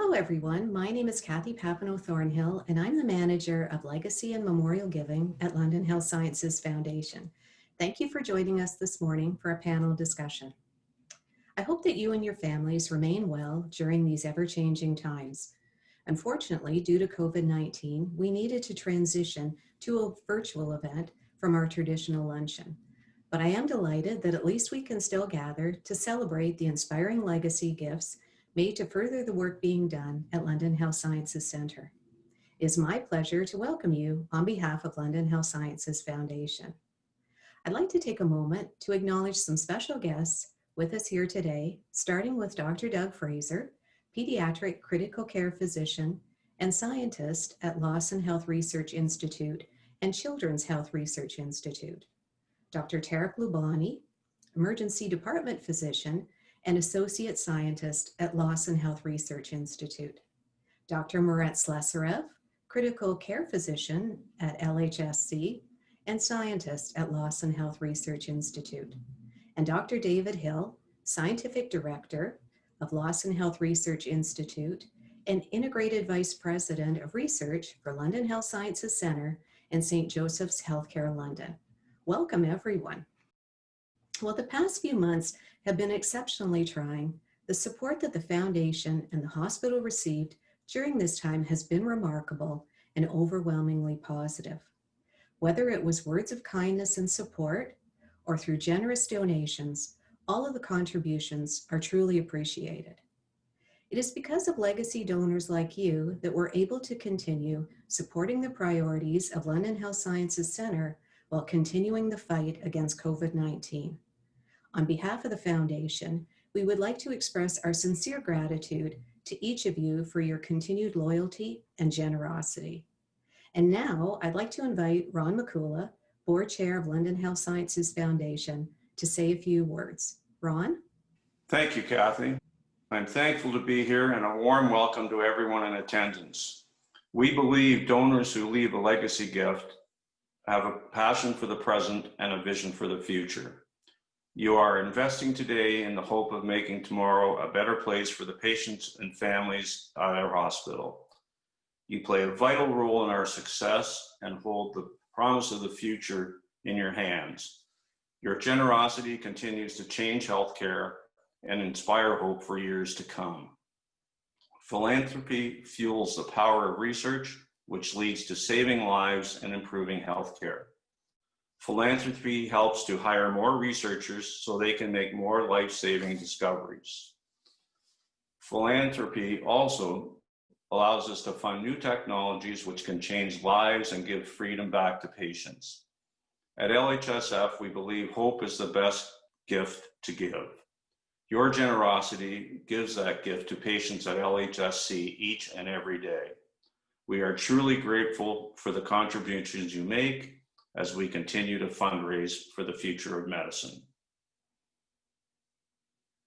Hello, everyone. My name is Kathy Papineau-Thornhill, and I'm the manager of Legacy and Memorial Giving at London Health Sciences Foundation. Thank you for joining us this morning for a panel discussion. I hope that you and your families remain well during these ever-changing times. Unfortunately, due to COVID-19, we needed to transition to a virtual event from our traditional luncheon. But I am delighted that at least we can still gather to celebrate the inspiring legacy gifts made to further the work being done at London Health Sciences Centre. It is my pleasure to welcome you on behalf of London Health Sciences Foundation. I'd like to take a moment to acknowledge some special guests with us here today, starting with Dr. Doug Fraser, pediatric critical care physician and scientist at Lawson Health Research Institute and Children's Health Research Institute. Dr. Tarek Lubani, emergency department physician and associate scientist at Lawson Health Research Institute. Dr. Murat Slesarev, critical care physician at LHSC and scientist at Lawson Health Research Institute. And Dr. David Hill, scientific director of Lawson Health Research Institute and integrated vice president of research for London Health Sciences Centre and St. Joseph's Healthcare London. Welcome, everyone. Well, the past few months have been exceptionally trying. The support that the foundation and the hospital received during this time has been remarkable and overwhelmingly positive. Whether it was words of kindness and support or through generous donations, all of the contributions are truly appreciated. It is because of legacy donors like you that we're able to continue supporting the priorities of London Health Sciences Centre while continuing the fight against COVID-19. On behalf of the foundation, we would like to express our sincere gratitude to each of you for your continued loyalty and generosity. And now I'd like to invite Ron McCullough, board chair of London Health Sciences Foundation, to say a few words. Ron? Thank you, Kathy. I'm thankful to be here and a warm welcome to everyone in attendance. We believe donors who leave a legacy gift have a passion for the present and a vision for the future. You are investing today in the hope of making tomorrow a better place for the patients and families at our hospital. You play a vital role in our success and hold the promise of the future in your hands. Your generosity continues to change healthcare and inspire hope for years to come. Philanthropy fuels the power of research, which leads to saving lives and improving healthcare. Philanthropy helps to hire more researchers so they can make more life-saving discoveries. Philanthropy also allows us to fund new technologies which can change lives and give freedom back to patients. At LHSF, we believe hope is the best gift to give. Your generosity gives that gift to patients at LHSC each and every day. We are truly grateful for the contributions you make as we continue to fundraise for the future of medicine.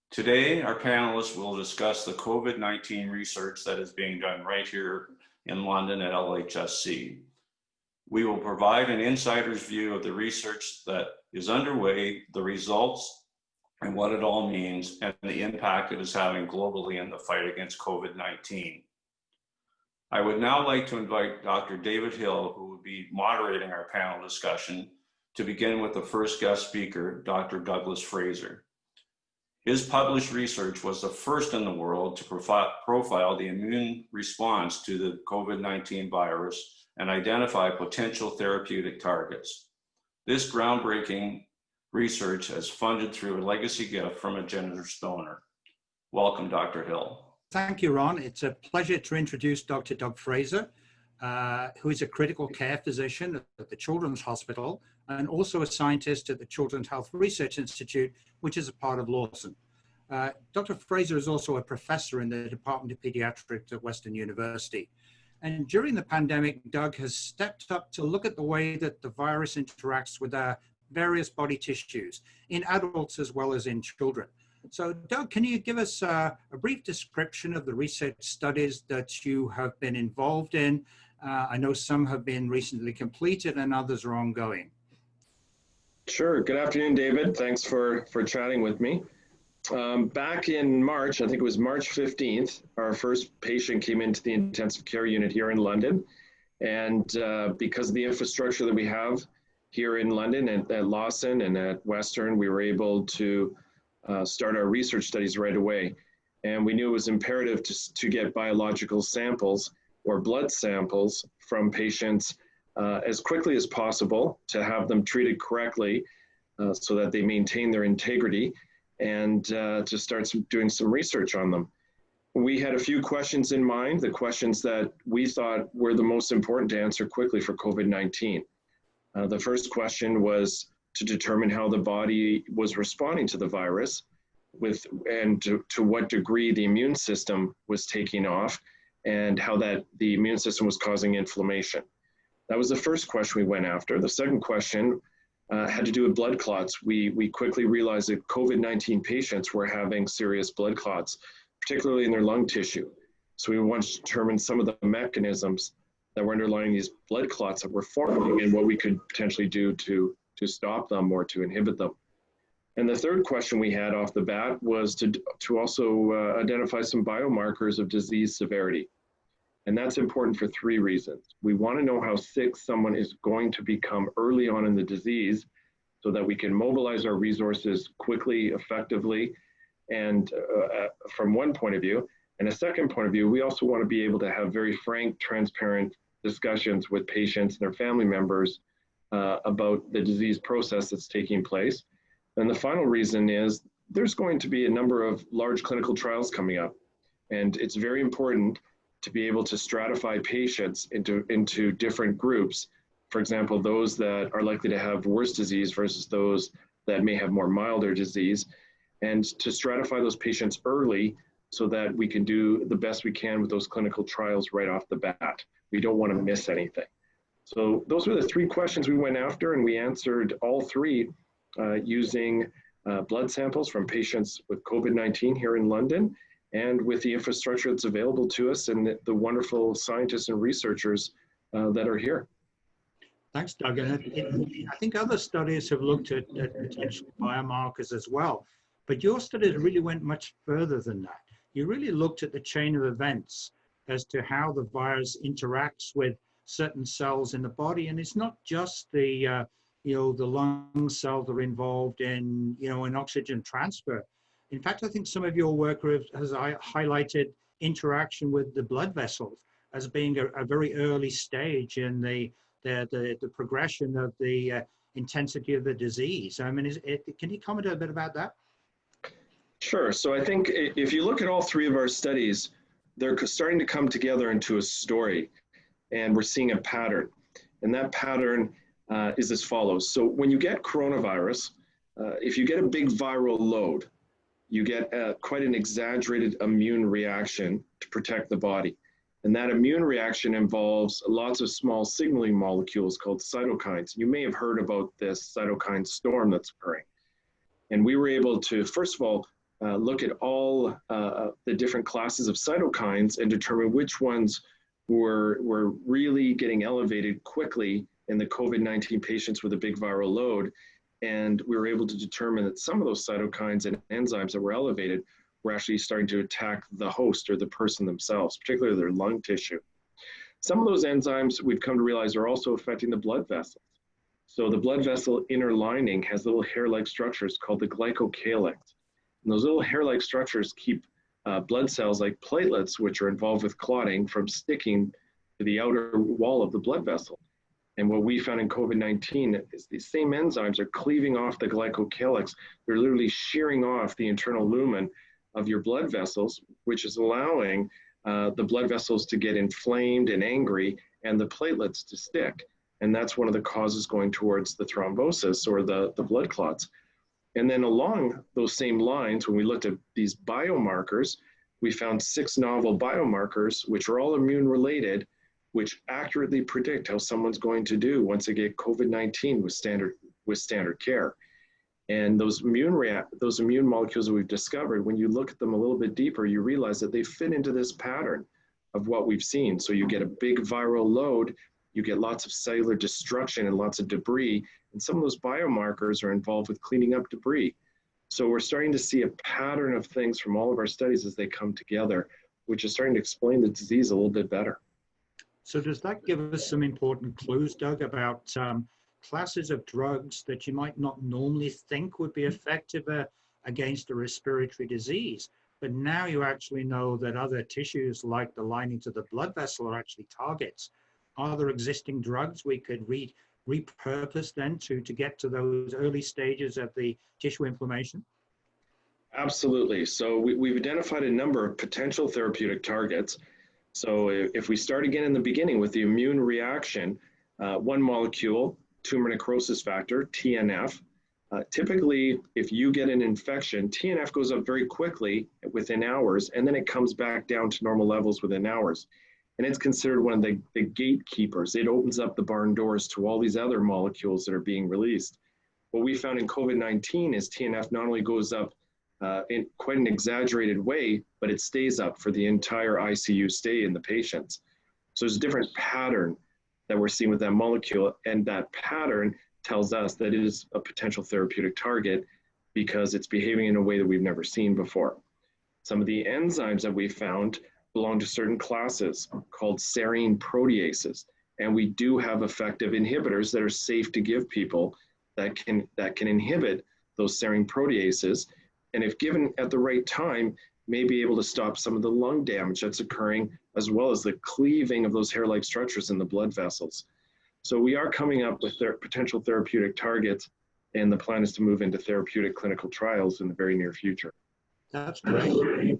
Today, our panelists will discuss the COVID-19 research that is being done right here in London at LHSC. We will provide an insider's view of the research that is underway, the results, and what it all means, and the impact it is having globally in the fight against COVID-19. I would now like to invite Dr. David Hill, who will be moderating our panel discussion, to begin with the first guest speaker, Dr. Douglas Fraser. His published research was the first in the world to profile the immune response to the COVID-19 virus and identify potential therapeutic targets. This groundbreaking research is funded through a legacy gift from a generous donor. Welcome, Dr. Hill. Thank you, Ron. It's a pleasure to introduce Dr. Doug Fraser, who is a critical care physician at the Children's Hospital and also a scientist at the Children's Health Research Institute, which is a part of Lawson. Dr. Fraser is also a professor in the Department of Pediatrics at Western University. And during the pandemic, Doug has stepped up to look at the way that the virus interacts with our various body tissues in adults as well as in children. So Doug, can you give us a brief description of the research studies that you have been involved in? I know some have been recently completed and others are ongoing. Sure. Good afternoon, David. Thanks for chatting with me. Back in March, I think it was March 15th, our first patient came into the intensive care unit here in London. And because of the infrastructure that we have here in London at Lawson and at Western, we were able to start our research studies right away. And we knew it was imperative to get biological samples or blood samples from patients as quickly as possible to have them treated correctly so that they maintain their integrity and to start doing some research on them. We had a few questions in mind, the questions that we thought were the most important to answer quickly for COVID-19. The first question was to determine how the body was responding to the virus and to what degree the immune system was taking off and how that the immune system was causing inflammation. That was the first question we went after. The second question had to do with blood clots. We quickly realized that COVID-19 patients were having serious blood clots, particularly in their lung tissue. So we wanted to determine some of the mechanisms that were underlying these blood clots that were forming and what we could potentially do to stop them or to inhibit them. And the third question we had off the bat was to also identify some biomarkers of disease severity. And that's important for three reasons. We want to know how sick someone is going to become early on in the disease so that we can mobilize our resources quickly, effectively, and from one point of view. And a second point of view, we also want to be able to have very frank, transparent discussions with patients and their family members about the disease process that's taking place. And the final reason is there's going to be a number of large clinical trials coming up. And it's very important to be able to stratify patients into different groups. For example, those that are likely to have worse disease versus those that may have more milder disease, and to stratify those patients early so that we can do the best we can with those clinical trials right off the bat. We don't want to miss anything. So those were the three questions we went after, and we answered all three using blood samples from patients with COVID-19 here in London, and with the infrastructure that's available to us and the wonderful scientists and researchers that are here. Thanks, Doug. And I think other studies have looked at potential biomarkers as well, but your studies really went much further than that. You really looked at the chain of events as to how the virus interacts with certain cells in the body. And it's not just the lung cells that are involved in, in oxygen transfer. In fact, I think some of your work has highlighted interaction with the blood vessels as being a very early stage in the progression of the intensity of the disease. I mean, can you comment a bit about that? Sure. So I think if you look at all three of our studies, they're starting to come together into a story, and we're seeing a pattern. And that pattern is as follows. So when you get coronavirus, if you get a big viral load, you get quite an exaggerated immune reaction to protect the body. And that immune reaction involves lots of small signaling molecules called cytokines. You may have heard about this cytokine storm that's occurring. And we were able to, first of all, look at all the different classes of cytokines and determine which ones were really getting elevated quickly in the COVID-19 patients with a big viral load. And we were able to determine that some of those cytokines and enzymes that were elevated were actually starting to attack the host or the person themselves, particularly their lung tissue. Some of those enzymes we've come to realize are also affecting the blood vessels. So the blood vessel inner lining has little hair-like structures called the glycocalyx. And those little hair-like structures keep blood cells like platelets, which are involved with clotting, from sticking to the outer wall of the blood vessel. And what we found in COVID-19 is these same enzymes are cleaving off the glycocalyx. They're literally shearing off the internal lumen of your blood vessels, which is allowing the blood vessels to get inflamed and angry and the platelets to stick. And that's one of the causes going towards the thrombosis or the blood clots. And then along those same lines, when we looked at these biomarkers, we found 6 novel biomarkers, which are all immune related, which accurately predict how someone's going to do once they get COVID-19 with standard care. And those immune molecules that we've discovered, when you look at them a little bit deeper, you realize that they fit into this pattern of what we've seen. So you get a big viral load, you get lots of cellular destruction and lots of debris, and some of those biomarkers are involved with cleaning up debris. So we're starting to see a pattern of things from all of our studies as they come together, which is starting to explain the disease a little bit better. So does that give us some important clues, Doug, about classes of drugs that you might not normally think would be effective against a respiratory disease? But now you actually know that other tissues like the linings of the blood vessel are actually targets. Are there existing drugs we could repurpose then to get to those early stages of the tissue inflammation? Absolutely. So we've identified a number of potential therapeutic targets. So if we start again in the beginning with the immune reaction, one molecule, tumor necrosis factor, TNF, typically if you get an infection, TNF goes up very quickly within hours, and then it comes back down to normal levels within hours. And it's considered one of the gatekeepers. It opens up the barn doors to all these other molecules that are being released. What we found in COVID-19 is TNF not only goes up in quite an exaggerated way, but it stays up for the entire ICU stay in the patients. So there's a different pattern that we're seeing with that molecule, and that pattern tells us that it is a potential therapeutic target because it's behaving in a way that we've never seen before. Some of the enzymes that we found belong to certain classes called serine proteases, and we do have effective inhibitors that are safe to give people that can inhibit those serine proteases, and if given at the right time, may be able to stop some of the lung damage that's occurring, as well as the cleaving of those hair-like structures in the blood vessels. So we are coming up with their potential therapeutic targets, and the plan is to move into therapeutic clinical trials in the very near future. That's great.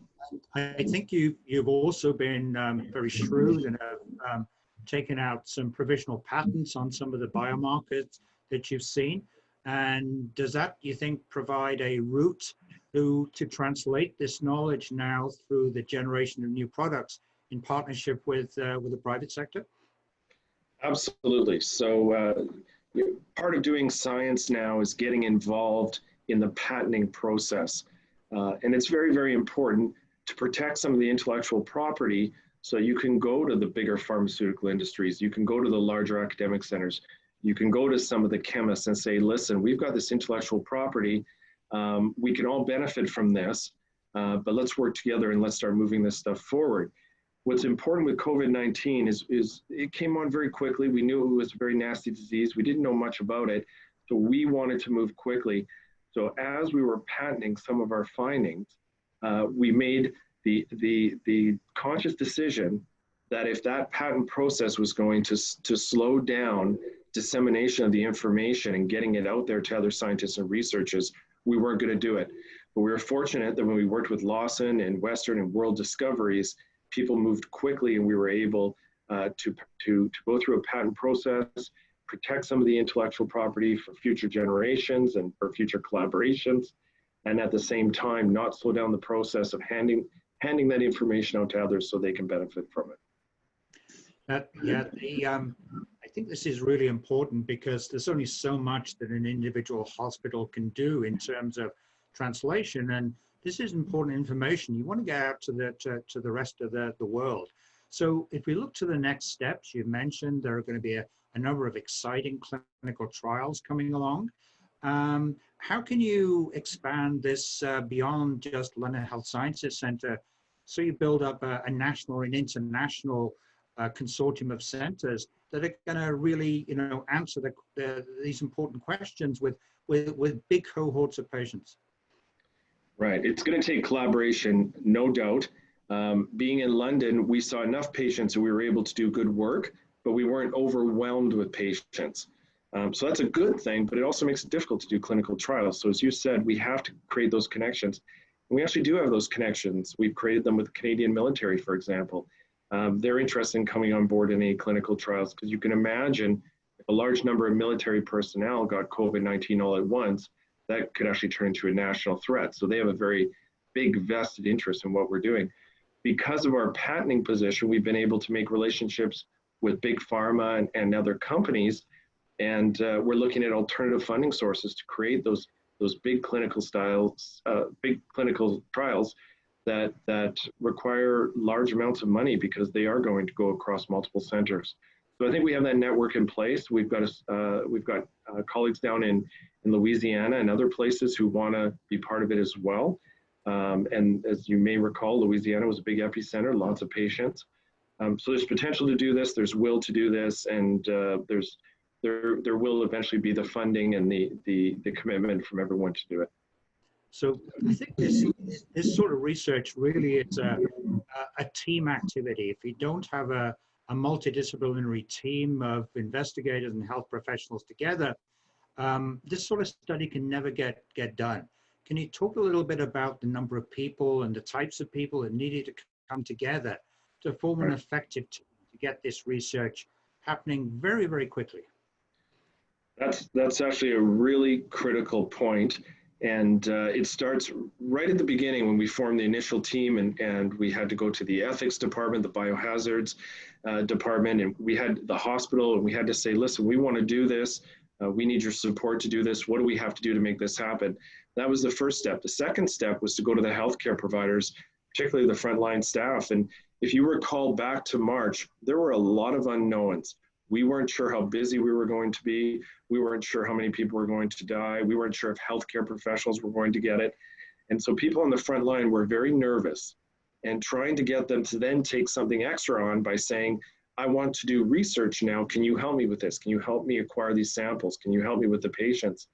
I think you've also been very shrewd and have taken out some provisional patents on some of the biomarkers that you've seen. And does that, you think, provide a route to translate this knowledge now through the generation of new products in partnership with the private sector? Absolutely. So part of doing science now is getting involved in the patenting process. And it's very, very important to protect some of the intellectual property so you can go to the bigger pharmaceutical industries, you can go to the larger academic centers, you can go to some of the chemists and say, listen, we've got this intellectual property, we can all benefit from this, but let's work together and let's start moving this stuff forward. What's important with COVID-19 is it came on very quickly. We knew it was a very nasty disease. We didn't know much about it, so we wanted to move quickly. So as we were patenting some of our findings, we made the conscious decision that if that patent process was going to slow down dissemination of the information and getting it out there to other scientists and researchers, we weren't going to do it. But we were fortunate that when we worked with Lawson and Western and World Discoveries, people moved quickly, and we were able to go through a patent process, protect some of the intellectual property for future generations and for future collaborations, and at the same time not slow down the process of handing that information out to others so they can benefit from it. I think this is really important because there's only so much that an individual hospital can do in terms of translation, and this is important information. You want to get out to the rest of the world. So if we look to the next steps, you mentioned there are going to be a number of exciting clinical trials coming along. How can you expand this beyond just London Health Sciences Centre, so you build up a national and international consortium of centres that are going to really, answer these important questions with big cohorts of patients? Right. It's going to take collaboration, no doubt. Being in London, we saw enough patients and we were able to do good work, but we weren't overwhelmed with patients. So that's a good thing, but it also makes it difficult to do clinical trials. So as you said, we have to create those connections. And we actually do have those connections. We've created them with the Canadian military, for example. They're interested in coming on board in any clinical trials because you can imagine if a large number of military personnel got COVID-19 all at once, that could actually turn into a national threat. So they have a very big vested interest in what we're doing. Because of our patenting position, we've been able to make relationships with big pharma and other companies. And we're looking at alternative funding sources to create those big clinical trials that require large amounts of money because they are going to go across multiple centers. So I think we have that network in place. We've got colleagues down in Louisiana and other places who want to be part of it as well. And as you may recall, Louisiana was a big epicenter, lots of patients. So there's potential to do this, there's will to do this, and there will eventually be the funding and the commitment from everyone to do it. So I think this sort of research really is a team activity. If you don't have a multidisciplinary team of investigators and health professionals together, this sort of study can never get done. Can you talk a little bit about the number of people and the types of people that needed to come together to form an effective team to get this research happening very, very quickly? That's actually a really critical point. And it starts right at the beginning when we formed the initial team, and we had to go to the ethics department, the biohazards department, and we had the hospital, and we had to say, listen, we want to do this. We need your support to do this. What do we have to do to make this happen? That was the first step. The second step was to go to the healthcare providers, particularly the frontline staff. And if you recall back to March, there were a lot of unknowns. We weren't sure how busy we were going to be. We weren't sure how many people were going to die. We weren't sure if healthcare professionals were going to get it. And so people on the front line were very nervous, and trying to get them to then take something extra on by saying, I want to do research now. Can you help me with this? Can you help me acquire these samples? Can you help me with the patients?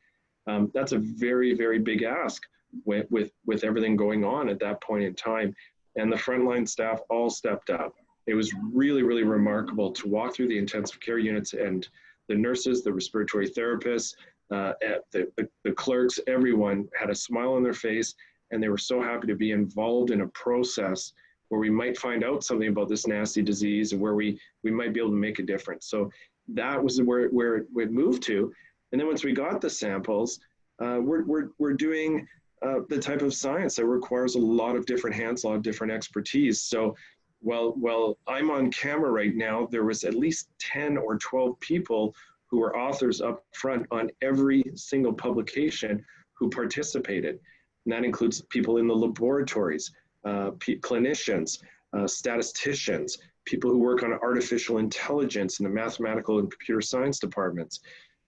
That's a very, very big ask with everything going on at that point in time. And the frontline staff all stepped up. It was really, really remarkable to walk through the intensive care units, and the nurses, the respiratory therapists, the clerks, everyone had a smile on their face, and they were so happy to be involved in a process where we might find out something about this nasty disease and where we might be able to make a difference. So that was where it moved to. And then once we got the samples, we're doing the type of science that requires a lot of different hands, a lot of different expertise. So while I'm on camera right now, there was at least 10 or 12 people who were authors up front on every single publication who participated. And that includes people in the laboratories, clinicians, statisticians, people who work on artificial intelligence in the mathematical and computer science departments.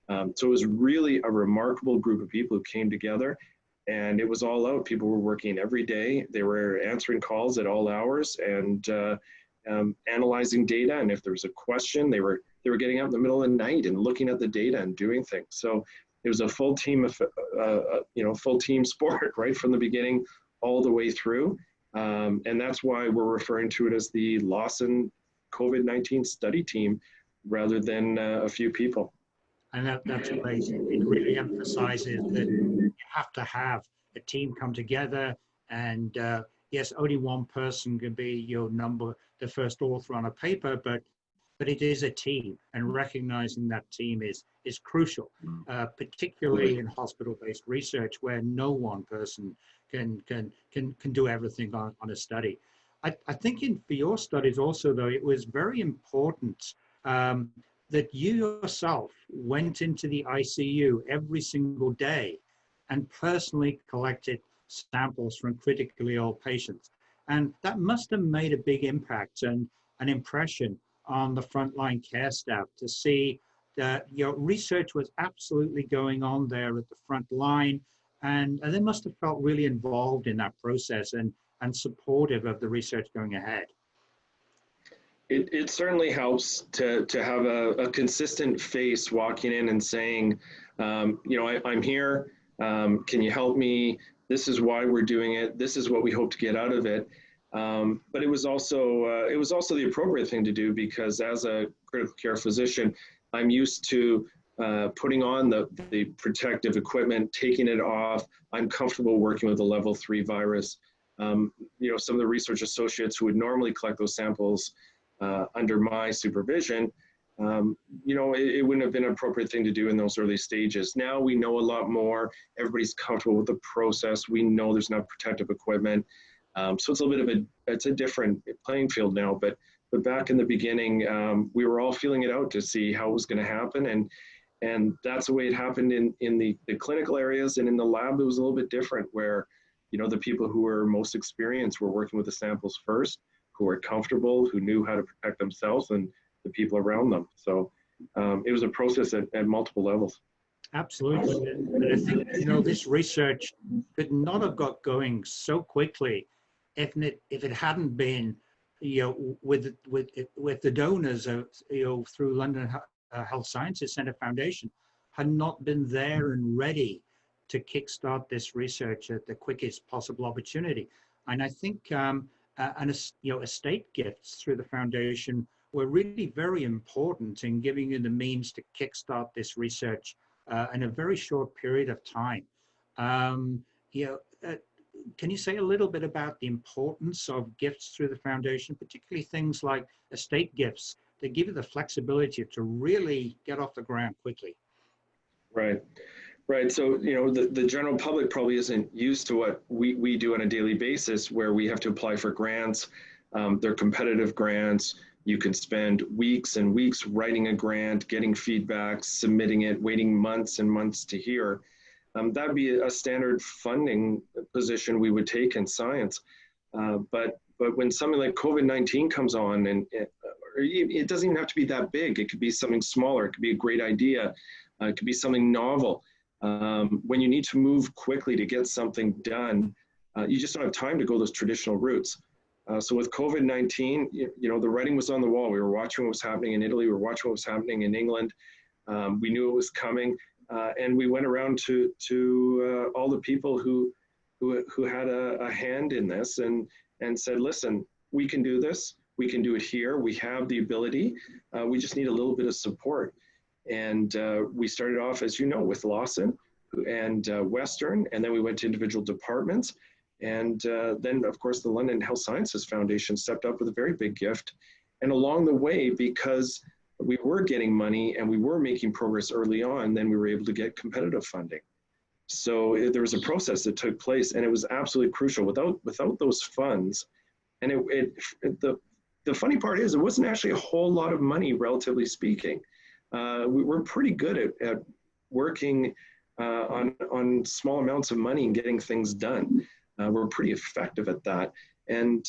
So it was really a remarkable group of people who came together, and it was all out. People were working every day. They were answering calls at all hours and analyzing data. And if there was a question, they were getting out in the middle of the night and looking at the data and doing things. So it was a full team full team sport right from the beginning all the way through. And that's why we're referring to it as the Lawson COVID-19 study team rather than a few people. And that's great. It really emphasizes that you have to have a team come together, and yes, only one person can be the first author on a paper, but it is a team, and recognizing that team is crucial, particularly in hospital-based research where no one person can do everything on a study. I think for your studies also, though, it was very important that you yourself went into the ICU every single day and personally collected samples from critically ill patients. And that must have made a big impact and an impression on the frontline care staff to see that your research was absolutely going on there at the front line, and they must have felt really involved in that process and supportive of the research going ahead. It certainly helps to have a consistent face walking in and saying, I'm here, can you help me? This is why we're doing it. This is what we hope to get out of it. But it was also the appropriate thing to do, because as a critical care physician, I'm used to putting on the protective equipment, taking it off. I'm comfortable working with a level 3 virus. Some of the research associates who would normally collect those samples under my supervision, it wouldn't have been an appropriate thing to do in those early stages. Now we know a lot more. Everybody's comfortable with the process. We know there's not protective equipment. So it's a little bit of it's a different playing field now, but back in the beginning, we were all feeling it out to see how it was going to happen. And that's the way it happened in the clinical areas, and in the lab, it was a little bit different where, the people who were most experienced were working with the samples first, who were comfortable, who knew how to protect themselves, and the people around them. So it was a process at multiple levels. Absolutely. And I think, this research could not have got going so quickly if it hadn't been, with the donors, through London Health Sciences Centre Foundation had not been there and ready to kickstart this research at the quickest possible opportunity. And I think, estate gifts through the foundation were really very important in giving you the means to kickstart this research in a very short period of time. Can you say a little bit about the importance of gifts through the foundation, particularly things like estate gifts that give you the flexibility to really get off the ground quickly? Right. Right. So, the general public probably isn't used to what we do on a daily basis, where we have to apply for grants. They're competitive grants. You can spend weeks and weeks writing a grant, getting feedback, submitting it, waiting months and months to hear. That'd be a standard funding position we would take in science. But when something like COVID-19 comes on, and it doesn't even have to be that big. It could be something smaller. It could be a great idea. It could be something novel. When you need to move quickly to get something done, you just don't have time to go those traditional routes. So with COVID-19, the writing was on the wall. We were watching what was happening in Italy. We were watching what was happening in England. We knew it was coming. And we went around to all the people who had a hand in this and said, listen, we can do this. We can do it here. We have the ability. We just need a little bit of support. And we started off, as you know, with Lawson and Western, and then we went to individual departments. And then, of course, the London Health Sciences Foundation stepped up with a very big gift. And along the way, because we were getting money and we were making progress early on, then we were able to get competitive funding. So there was a process that took place, and it was absolutely crucial. Without those funds, and the funny part is, it wasn't actually a whole lot of money, relatively speaking. We were pretty good at working on small amounts of money and getting things done. We're pretty effective at that. And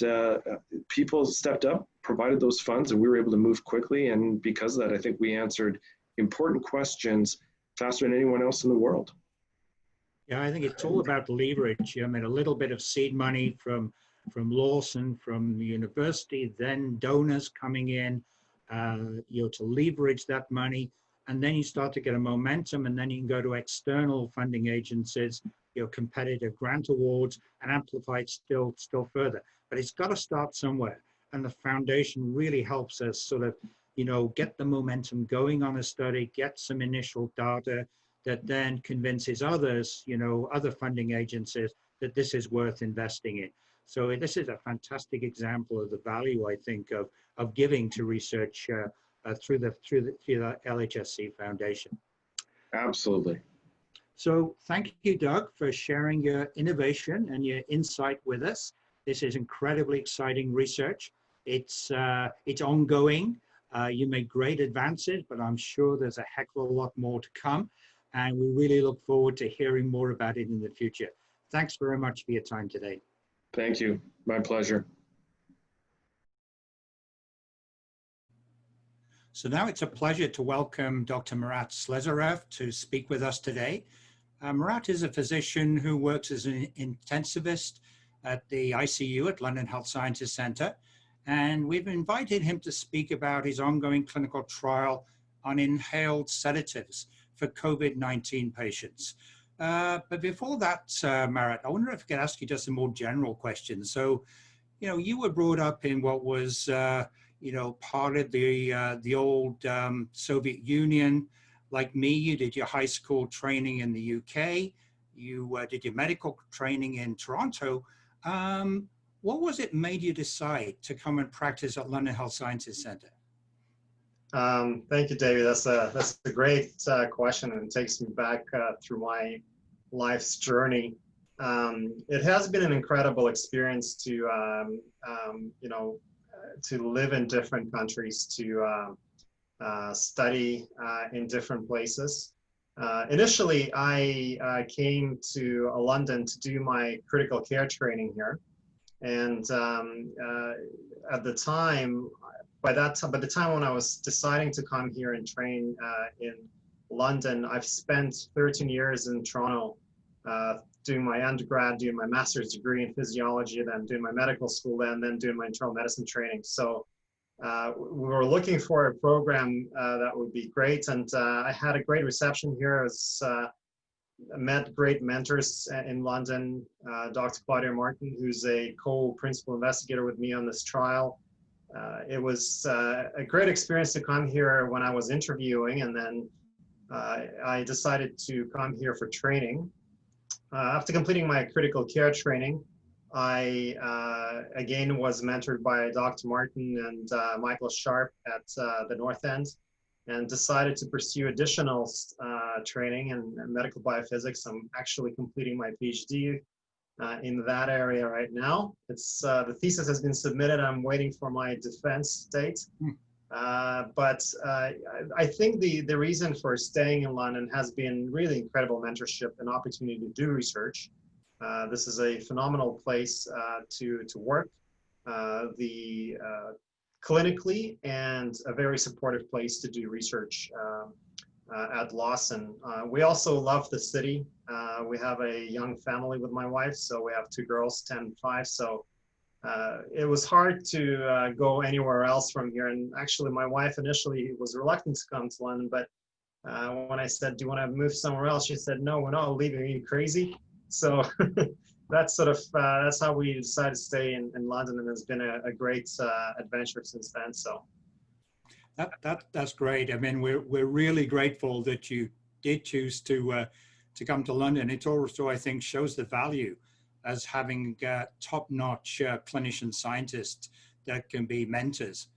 people stepped up, provided those funds, and we were able to move quickly. And because of that, I think we answered important questions faster than anyone else in the world. Yeah, I think it's all about leverage. I mean, a little bit of seed money from Lawson, from the university, then donors coming in, to leverage that money. And then you start to get a momentum, and then you can go to external funding agencies, competitive grant awards, and amplify it still further. But it's got to start somewhere. And the foundation really helps us sort of, get the momentum going on a study, get some initial data that then convinces others, other funding agencies, that this is worth investing in. So this is a fantastic example of the value, I think, of giving to research through the LHSC Foundation. Absolutely. So thank you, Doug, for sharing your innovation and your insight with us. This is incredibly exciting research. It's ongoing. You made great advances, but I'm sure there's a heck of a lot more to come. And we really look forward to hearing more about it in the future. Thanks very much for your time today. Thank you. My pleasure. So now it's a pleasure to welcome Dr. Murat Slezarev to speak with us today. Murat is a physician who works as an intensivist at the ICU at London Health Sciences Centre. And we've invited him to speak about his ongoing clinical trial on inhaled sedatives for COVID-19 patients. But before that, Murat, I wonder if I could ask you just a more general question. So, you were brought up in what was, part of the old Soviet Union. Like me, you did your high school training in the UK. You did your medical training in Toronto. What was it made you decide to come and practice at London Health Sciences Centre? Thank you, David. That's a great question, and it takes me back through my life's journey. It has been an incredible experience to live in different countries, to study in different places. Initially, I came to London to do my critical care training here. And at the time, by the time when I was deciding to come here and train in London, I've spent 13 years in Toronto doing my undergrad, doing my master's degree in physiology, then doing my medical school, and then doing my internal medicine training. So we were looking for a program that would be great, and I had a great reception here. I met great mentors in London, Dr. Claudia Martin, who's a co-principal investigator with me on this trial. It was a great experience to come here when I was interviewing, and then I decided to come here for training. After completing my critical care training, I again was mentored by Dr. Martin and Michael Sharp at the North End, and decided to pursue additional training in medical biophysics. I'm actually completing my PhD in that area right now. It's the thesis has been submitted. I'm waiting for my defense date. But I think the reason for staying in London has been really incredible mentorship and opportunity to do research. This is a phenomenal place to work, clinically, and a very supportive place to do research at Lawson. We also love the city. We have a young family with my wife, so we have 2 girls, 10 and 5. So it was hard to go anywhere else from here. And actually, my wife initially was reluctant to come to London, but when I said, "Do you want to move somewhere else?" she said, "No, we're not leaving. Are you crazy?" So that's sort of that's how we decided to stay in London, and it's been a great adventure since then. So that's great. I mean, we're really grateful that you did choose to come to London. It also, I think, shows the value as having top-notch clinician scientists that can be mentors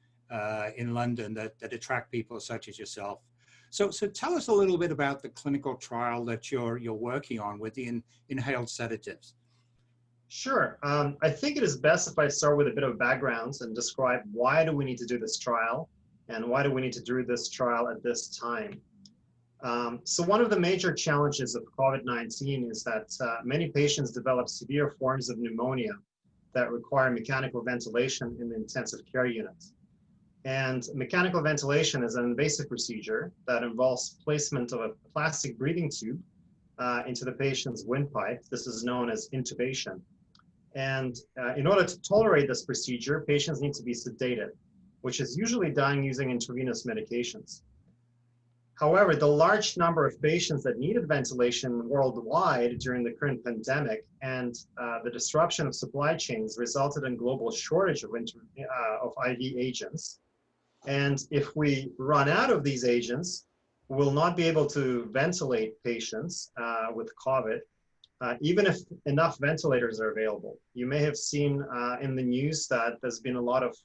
in London that attract people such as yourself. So tell us a little bit about the clinical trial that you're working on with the inhaled sedatives. Sure. I think it is best if I start with a bit of background and describe why do we need to do this trial, and why do we need to do this trial at this time. So one of the major challenges of COVID-19 is that many patients develop severe forms of pneumonia that require mechanical ventilation in the intensive care unit. And mechanical ventilation is an invasive procedure that involves placement of a plastic breathing tube into the patient's windpipe. This is known as intubation. And in order to tolerate this procedure, patients need to be sedated, which is usually done using intravenous medications. However, the large number of patients that needed ventilation worldwide during the current pandemic and the disruption of supply chains resulted in global shortage of IV agents. And if we run out of these agents, we'll not be able to ventilate patients with COVID, even if enough ventilators are available. You may have seen in the news that there's been a lot of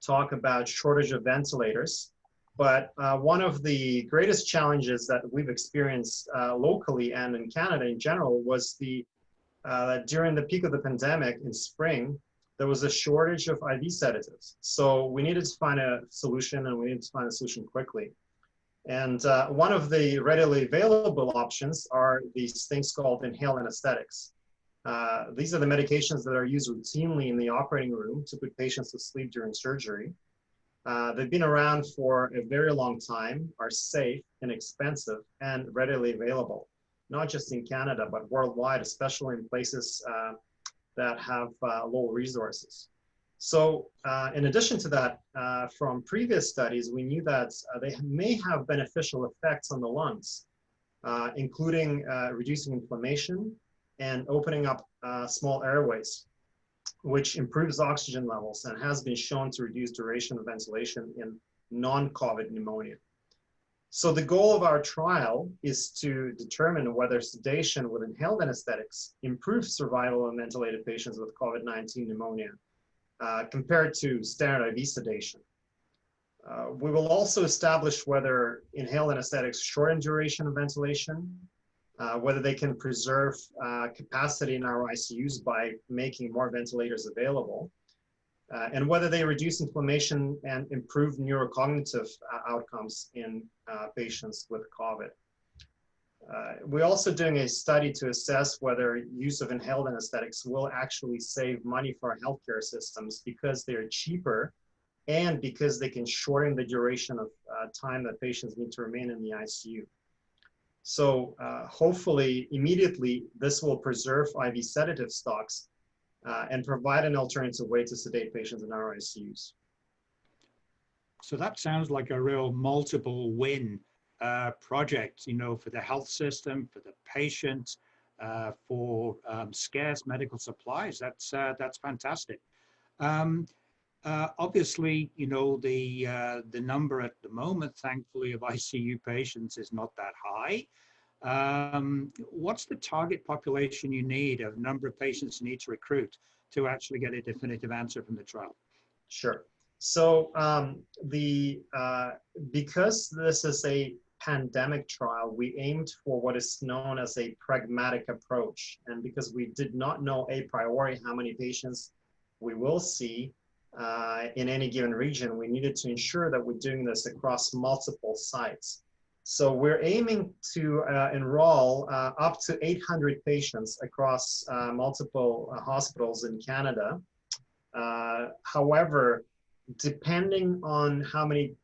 talk about shortage of ventilators. But one of the greatest challenges that we've experienced locally and in Canada in general was during the peak of the pandemic in spring, there was a shortage of IV sedatives. So we needed to find a solution, and we needed to find a solution quickly. And one of the readily available options are these things called inhaled anesthetics. These are the medications that are used routinely in the operating room to put patients to sleep during surgery. They've been around for a very long time, are safe, inexpensive, and readily available, not just in Canada, but worldwide, especially in places that have low resources. So in addition to that, from previous studies, we knew that they may have beneficial effects on the lungs, including reducing inflammation and opening up small airways, which improves oxygen levels and has been shown to reduce duration of ventilation in non-COVID pneumonia. So the goal of our trial is to determine whether sedation with inhaled anesthetics improves survival in ventilated patients with COVID-19 pneumonia compared to standard IV sedation. We will also establish whether inhaled anesthetics shorten duration of ventilation, whether they can preserve capacity in our ICUs by making more ventilators available, and whether they reduce inflammation and improve neurocognitive outcomes in patients with COVID. We're also doing a study to assess whether use of inhaled anesthetics will actually save money for our healthcare systems because they're cheaper and because they can shorten the duration of time that patients need to remain in the ICU. So hopefully, immediately, this will preserve IV sedative stocks and provide an alternative way to sedate patients in our ICUs. So that sounds like a real multiple win project, you know, for the health system, for the patient, for scarce medical supplies. That's fantastic. Obviously, you know, the number at the moment, thankfully, of ICU patients is not that high. What's the target population you need, of number of patients you need to recruit to actually get a definitive answer from the trial? Sure. So because this is a pandemic trial, we aimed for what is known as a pragmatic approach. And because we did not know a priori how many patients we will see in any given region, we needed to ensure that we're doing this across multiple sites. So we're aiming to enroll up to 800 patients across multiple hospitals in Canada. However, depending on how many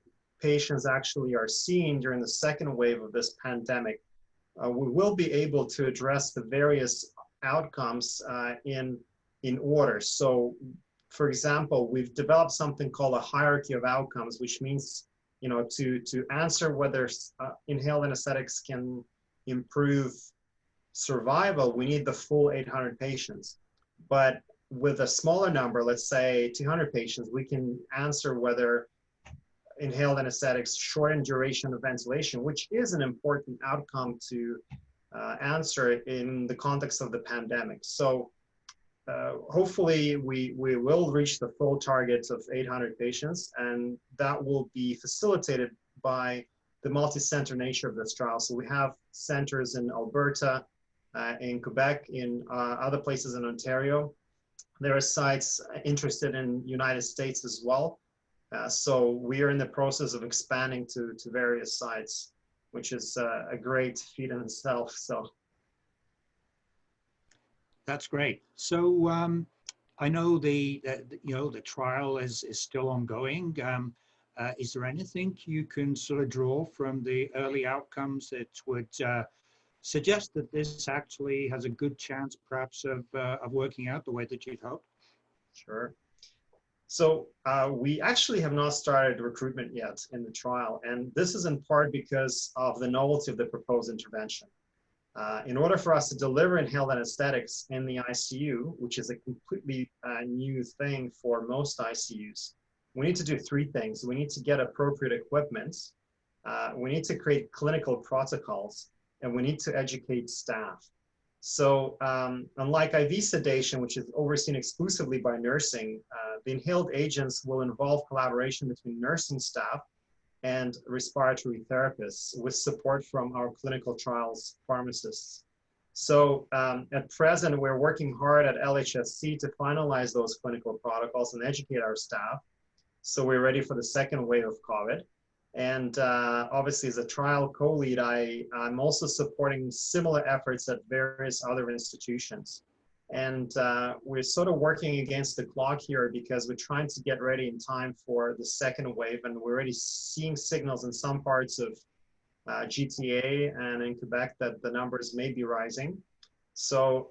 patients actually are seen during the second wave of this pandemic, we will be able to address the various outcomes in order. So, for example, we've developed something called a hierarchy of outcomes, which means, you know, to answer whether inhaled anesthetics can improve survival, we need the full 800 patients. But with a smaller number, let's say 200 patients, we can answer whether inhaled anesthetics shorten duration of ventilation, which is an important outcome to answer in the context of the pandemic. So hopefully we will reach the full targets of 800 patients, and that will be facilitated by the multi-center nature of this trial. So we have centers in Alberta, in Quebec, in other places in Ontario. There are sites interested in United States as well. So we are in the process of expanding to various sites, which is a great feat in itself. So that's great. So I know the trial is still ongoing. Is there anything you can sort of draw from the early outcomes that would suggest that this actually has a good chance, perhaps, of working out the way that you'd hoped? Sure. So we actually have not started recruitment yet in the trial, and this is in part because of the novelty of the proposed intervention. In order for us to deliver inhaled anesthetics in the ICU, which is a completely new thing for most ICUs, we need to do three things. We need to get appropriate equipment, we need to create clinical protocols, and we need to educate staff. So unlike IV sedation, which is overseen exclusively by nursing, the inhaled agents will involve collaboration between nursing staff and respiratory therapists with support from our clinical trials pharmacists. So at present, we're working hard at LHSC to finalize those clinical protocols and educate our staff. So we're ready for the second wave of COVID. And obviously, as a trial co-lead, I'm also supporting similar efforts at various other institutions. And we're sort of working against the clock here because we're trying to get ready in time for the second wave. And we're already seeing signals in some parts of GTA and in Quebec that the numbers may be rising. So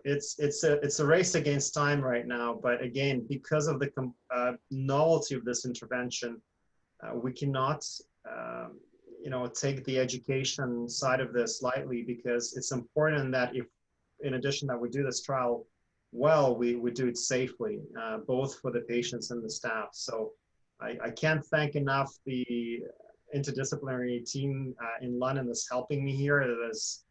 it's a race against time right now. But again, because of the novelty of this intervention, we cannot, take the education side of this lightly, because it's important that if, in addition, that we do this trial well, we do it safely, both for the patients and the staff. So I can't thank enough the interdisciplinary team in London that's helping me here. There's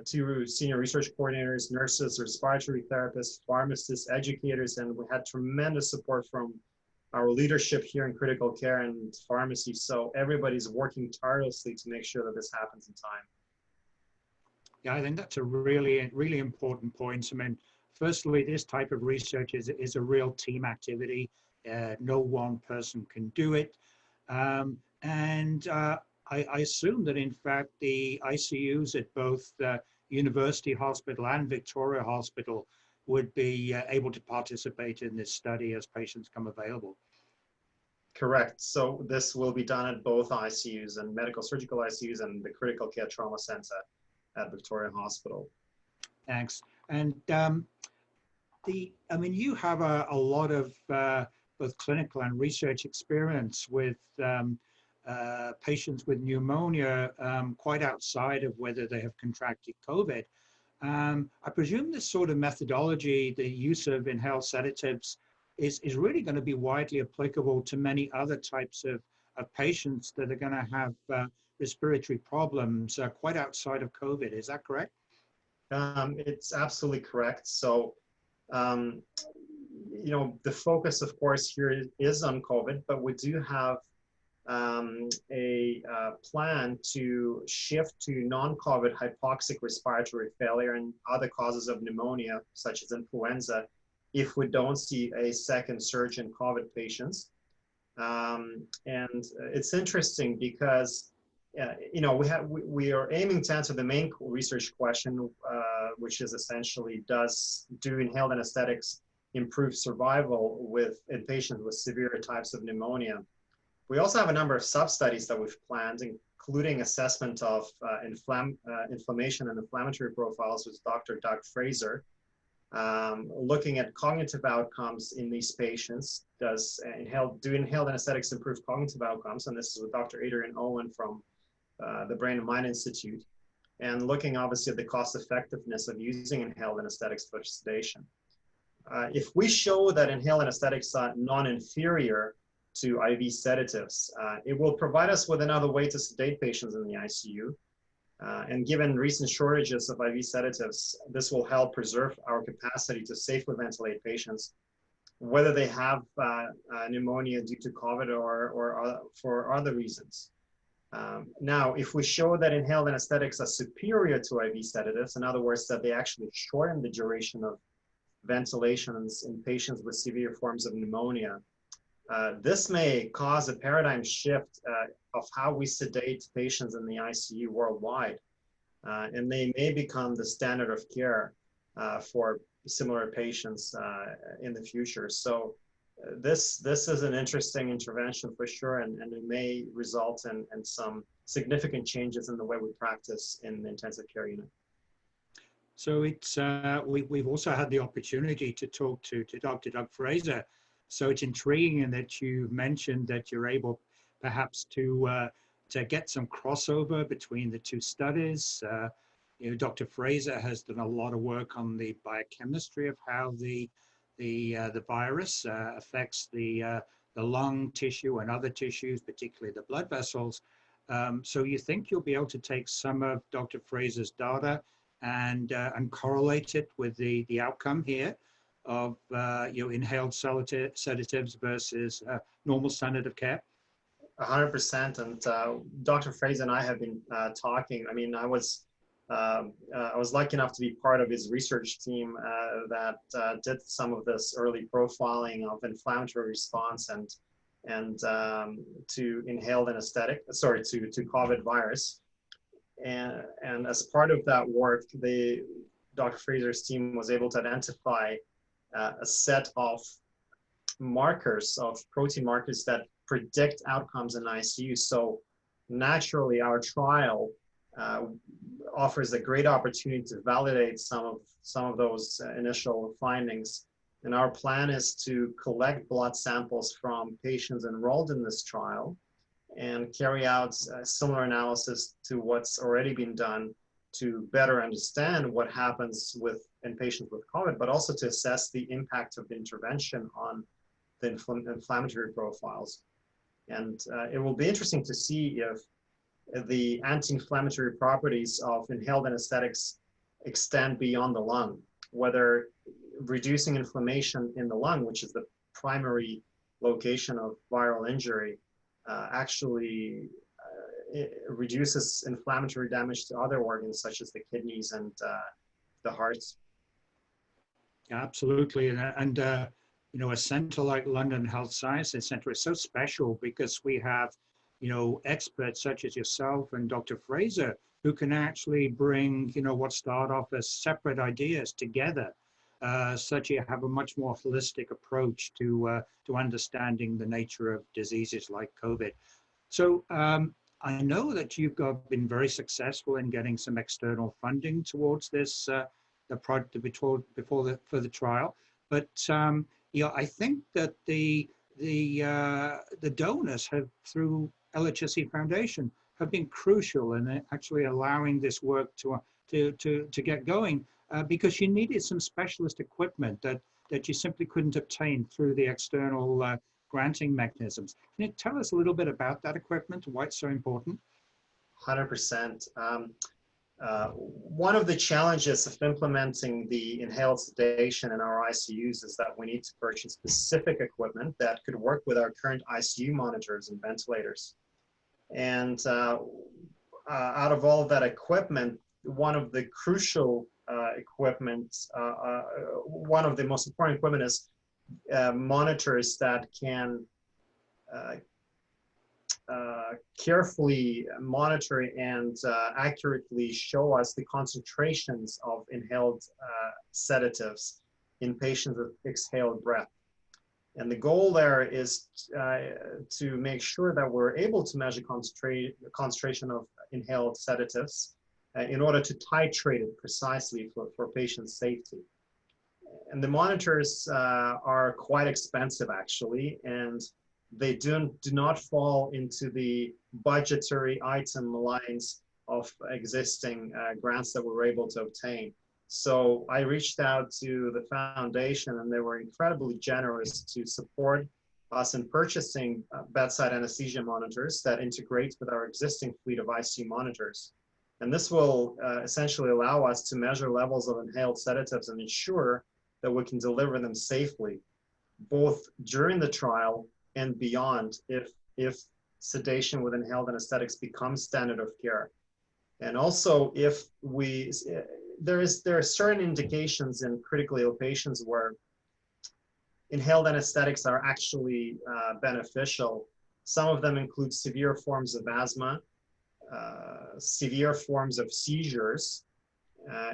two senior research coordinators, nurses, respiratory therapists, pharmacists, educators, and we had tremendous support from our leadership here in critical care and pharmacy. So everybody's working tirelessly to make sure that this happens in time. Yeah, I think that's a really, really important point. I mean, firstly, this type of research is a real team activity. No one person can do it. And I assume that in fact the ICUs at both University Hospital and Victoria Hospital would be able to participate in this study as patients come available. Correct. So this will be done at both ICUs and medical surgical ICUs and the critical care trauma center at Victoria Hospital. Thanks. And I mean, you have a lot of both clinical and research experience with patients with pneumonia quite outside of whether they have contracted COVID. I presume this sort of methodology, the use of inhaled sedatives, is really going to be widely applicable to many other types of patients that are going to have respiratory problems quite outside of COVID. Is that correct? It's absolutely correct. So, you know, the focus, of course, here is on COVID, but we do have a plan to shift to non-COVID hypoxic respiratory failure and other causes of pneumonia, such as influenza, if we don't see a second surge in COVID patients. And it's interesting because, you know, we are aiming to answer the main research question, which is essentially, do inhaled anesthetics improve survival in patients with severe types of pneumonia? We also have a number of sub-studies that we've planned, including assessment of inflammation and inflammatory profiles with Dr. Doug Fraser, looking at cognitive outcomes in these patients. Do inhaled anesthetics improve cognitive outcomes? And this is with Dr. Adrian Owen from the Brain and Mind Institute, and looking obviously at the cost effectiveness of using inhaled anesthetics for sedation. If we show that inhaled anesthetics are non-inferior to IV sedatives, it will provide us with another way to sedate patients in the ICU. And given recent shortages of IV sedatives, this will help preserve our capacity to safely ventilate patients, whether they have pneumonia due to COVID or for other reasons. Now, if we show that inhaled anesthetics are superior to IV sedatives, in other words, that they actually shorten the duration of ventilations in patients with severe forms of pneumonia, this may cause a paradigm shift of how we sedate patients in the ICU worldwide. And they may become the standard of care for similar patients in the future. So this is an interesting intervention for sure, and it may result in some significant changes in the way we practice in the intensive care unit. So it's we've also had the opportunity to talk to Dr. Doug Fraser. So it's intriguing that you mentioned that you're able perhaps to get some crossover between the two studies. You know, Dr. Fraser has done a lot of work on the biochemistry of how the virus affects the lung tissue and other tissues, particularly the blood vessels. So you think you'll be able to take some of Dr. Fraser's data and correlate it with the outcome here of you know, inhaled sedatives versus normal standard of care? 100%. And Dr. Fraser and I have been talking. I mean, I was lucky enough to be part of his research team that did some of this early profiling of inflammatory response and to inhaled anesthetic, sorry, to COVID virus. And as part of that work, Dr. Fraser's team was able to identify a set of markers, of protein markers that predict outcomes in ICU. So naturally, our trial offers a great opportunity to validate some of those initial findings. And our plan is to collect blood samples from patients enrolled in this trial and carry out a similar analysis to what's already been done to better understand what happens in patients with COVID, but also to assess the impact of the intervention on the inflammatory profiles. And it will be interesting to see if the anti-inflammatory properties of inhaled anesthetics extend beyond the lung, whether reducing inflammation in the lung, which is the primary location of viral injury, actually it reduces inflammatory damage to other organs such as the kidneys and the hearts. Absolutely, and you know, a center like London Health Sciences Centre is so special because we have, experts such as yourself and Dr. Fraser, who can actually bring, what start off as separate ideas together, such you have a much more holistic approach to understanding the nature of diseases like COVID. So I know that you've been very successful in getting some external funding towards this, the project for the trial. But I think that the donors have, through LHSC Foundation, have been crucial in actually allowing this work to get going, because you needed some specialist equipment that you simply couldn't obtain through the external granting mechanisms. Can you tell us a little bit about that equipment and why it's so important? 100%. One of the challenges of implementing the inhaled sedation in our ICUs is that we need to purchase specific equipment that could work with our current ICU monitors and ventilators. And out of all of that equipment, one of the crucial equipment, one of the most important equipment is monitors that can carefully monitor and accurately show us the concentrations of inhaled sedatives in patients with exhaled breath. And the goal there is to make sure that we're able to measure concentration of inhaled sedatives in order to titrate it precisely for patient safety. And the monitors are quite expensive, actually, and they do not fall into the budgetary item lines of existing grants that we were able to obtain. So I reached out to the foundation, and they were incredibly generous to support us in purchasing bedside anesthesia monitors that integrate with our existing fleet of ICU monitors. And this will essentially allow us to measure levels of inhaled sedatives and ensure that we can deliver them safely, both during the trial and beyond, if sedation with inhaled anesthetics becomes standard of care. And also, if there are certain indications in critically ill patients where inhaled anesthetics are actually beneficial. Some of them include severe forms of asthma, severe forms of seizures,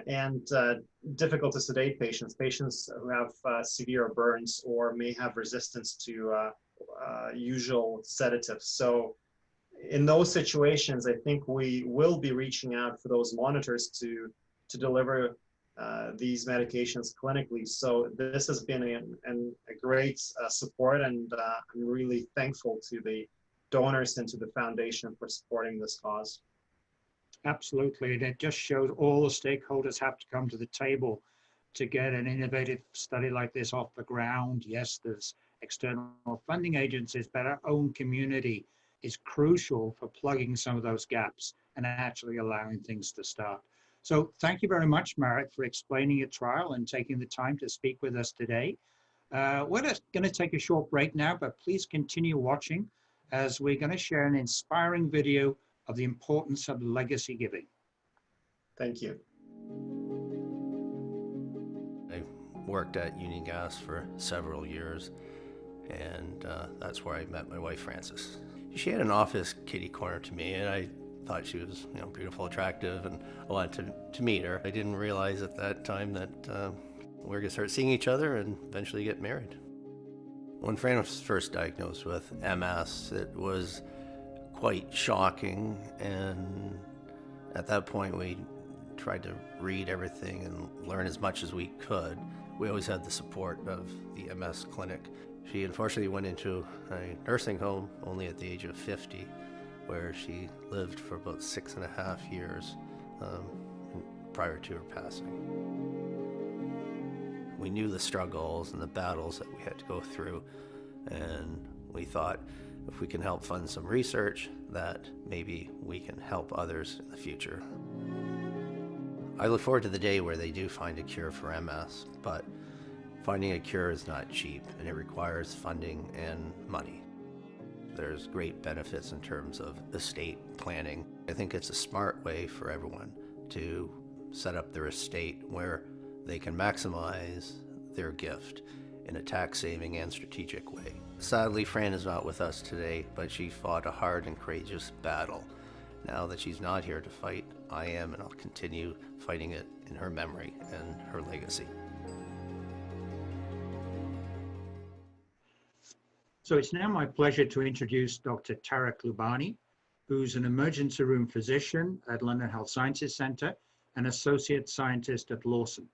and difficult to sedate patients who have severe burns or may have resistance to usual sedatives. So in those situations, I think we will be reaching out for those monitors to deliver these medications clinically. So this has been a great support, and I'm really thankful to the donors and to the foundation for supporting this cause. Absolutely, and it just shows all the stakeholders have to come to the table to get an innovative study like this off the ground. Yes, there's external funding agencies, but our own community is crucial for plugging some of those gaps and actually allowing things to start. So thank you very much, Marit, for explaining your trial and taking the time to speak with us today. We're going to take a short break now, but please continue watching as we're going to share an inspiring video of the importance of legacy giving. Thank you. I worked at Union Gas for several years, and that's where I met my wife, Frances. She had an office kitty corner to me, and I thought she was, beautiful, attractive, and I wanted to meet her. I didn't realize at that time that we were going to start seeing each other and eventually get married. When Fran was first diagnosed with MS, it was quite shocking, and at that point we tried to read everything and learn as much as we could. We always had the support of the MS clinic. She unfortunately went into a nursing home only at the age of 50, where she lived for about 6.5 years prior to her passing. We knew the struggles and the battles that we had to go through, and we thought if we can help fund some research, that maybe we can help others in the future. I look forward to the day where they do find a cure for MS, but finding a cure is not cheap, and it requires funding and money. There's great benefits in terms of estate planning. I think it's a smart way for everyone to set up their estate where they can maximize their gift in a tax-saving and strategic way. Sadly, Fran is not with us today, but she fought a hard and courageous battle. Now that she's not here to fight, I am, and I'll continue fighting it in her memory and her legacy. So it's now my pleasure to introduce Dr. Tarek Lubani, who's an emergency room physician at London Health Sciences Centre and associate scientist at Lawson.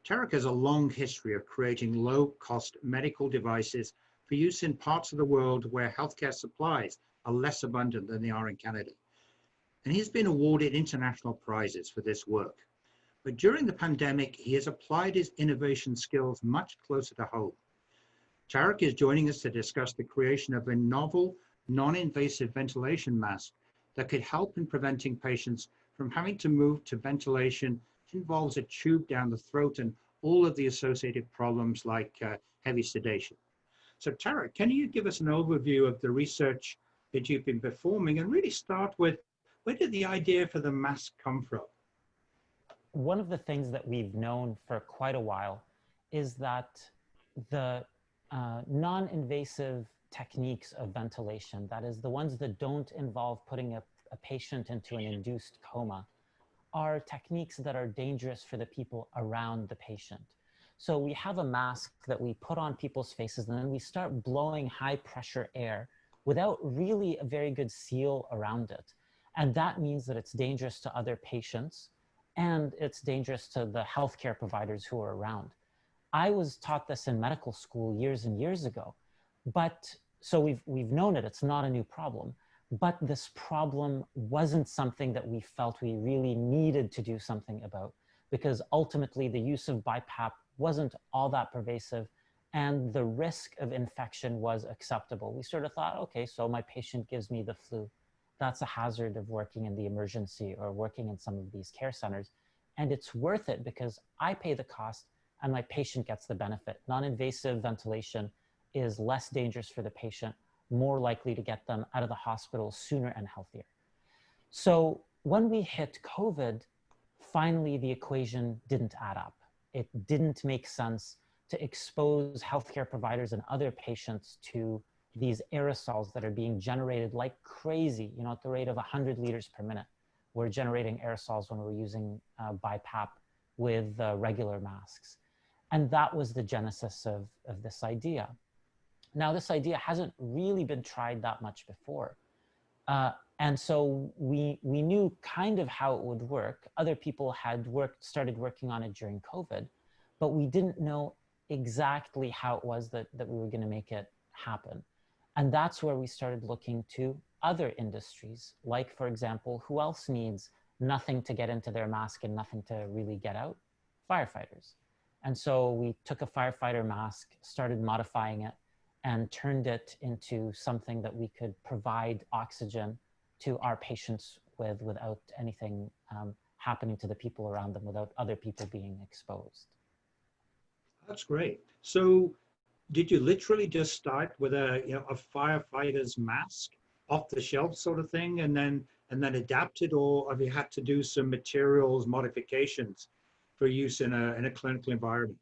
Tarek has a long history of creating low-cost medical devices for use in parts of the world where healthcare supplies are less abundant than they are in Canada. And he's been awarded international prizes for this work. But during the pandemic, he has applied his innovation skills much closer to home. Tarek is joining us to discuss the creation of a novel, non-invasive ventilation mask that could help in preventing patients from having to move to ventilation, which involves a tube down the throat and all of the associated problems like heavy sedation. So Tarek, can you give us an overview of the research that you've been performing and really start with, where did the idea for the mask come from? One of the things that we've known for quite a while is that the non-invasive techniques of ventilation, that is the ones that don't involve putting a patient into an induced coma, are techniques that are dangerous for the people around the patient. So we have a mask that we put on people's faces and then we start blowing high pressure air without really a very good seal around it. And that means that it's dangerous to other patients and it's dangerous to the healthcare providers who are around. I was taught this in medical school years and years ago, but so we've known it, it's not a new problem, but this problem wasn't something that we felt we really needed to do something about because ultimately the use of BiPAP wasn't all that pervasive and the risk of infection was acceptable. We sort of thought, okay, so my patient gives me the flu. That's a hazard of working in the emergency or working in some of these care centers. And it's worth it because I pay the cost and my patient gets the benefit. Non-invasive ventilation is less dangerous for the patient, more likely to get them out of the hospital sooner and healthier. So when we hit COVID, finally the equation didn't add up. It didn't make sense to expose healthcare providers and other patients to these aerosols that are being generated like crazy, you know, at the rate of 100 liters per minute. We're generating aerosols when we're using BiPAP with regular masks. And that was the genesis of this idea. Now, this idea hasn't really been tried that much before. And so we knew kind of how it would work. Other people had started working on it during COVID, but we didn't know exactly how it was that we were going to make it happen. And that's where we started looking to other industries, like, for example, who else needs nothing to get into their mask and nothing to really get out? Firefighters. And so we took a firefighter mask, started modifying it, and turned it into something that we could provide oxygen to our patients with without anything happening to the people around them, without other people being exposed. That's great. So did you literally just start with a firefighter's mask off the shelf sort of thing and then adapt it, or have you had to do some materials modifications for use in a clinical environment?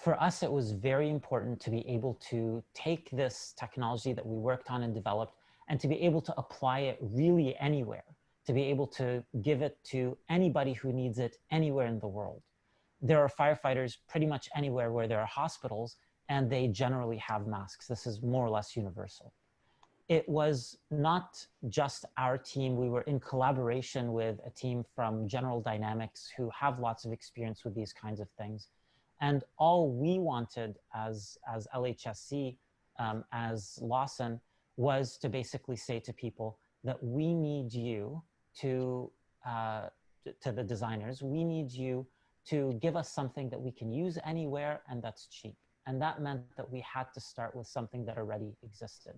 For us, it was very important to be able to take this technology that we worked on and developed and to be able to apply it really anywhere, to be able to give it to anybody who needs it anywhere in the world. There are firefighters pretty much anywhere where there are hospitals, and they generally have masks. This is more or less universal. It was not just our team. We were in collaboration with a team from General Dynamics who have lots of experience with these kinds of things. And all we wanted as LHSC, as Lawson, was to basically say to people that we need you to the designers, we need you to give us something that we can use anywhere and that's cheap. And that meant that we had to start with something that already existed.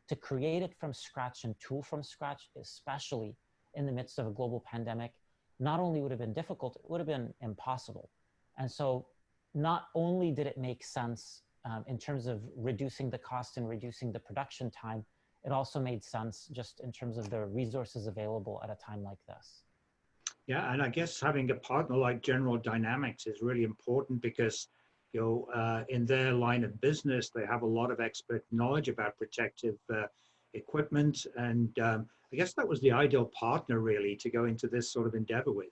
To create it from scratch and tool from scratch, especially in the midst of a global pandemic, not only would have been difficult, it would have been impossible. And so not only did it make sense in terms of reducing the cost and reducing the production time, it also made sense just in terms of the resources available at a time like this. Yeah, and I guess having a partner like General Dynamics is really important because in their line of business, they have a lot of expert knowledge about protective equipment. And I guess that was the ideal partner, really, to go into this sort of endeavor with.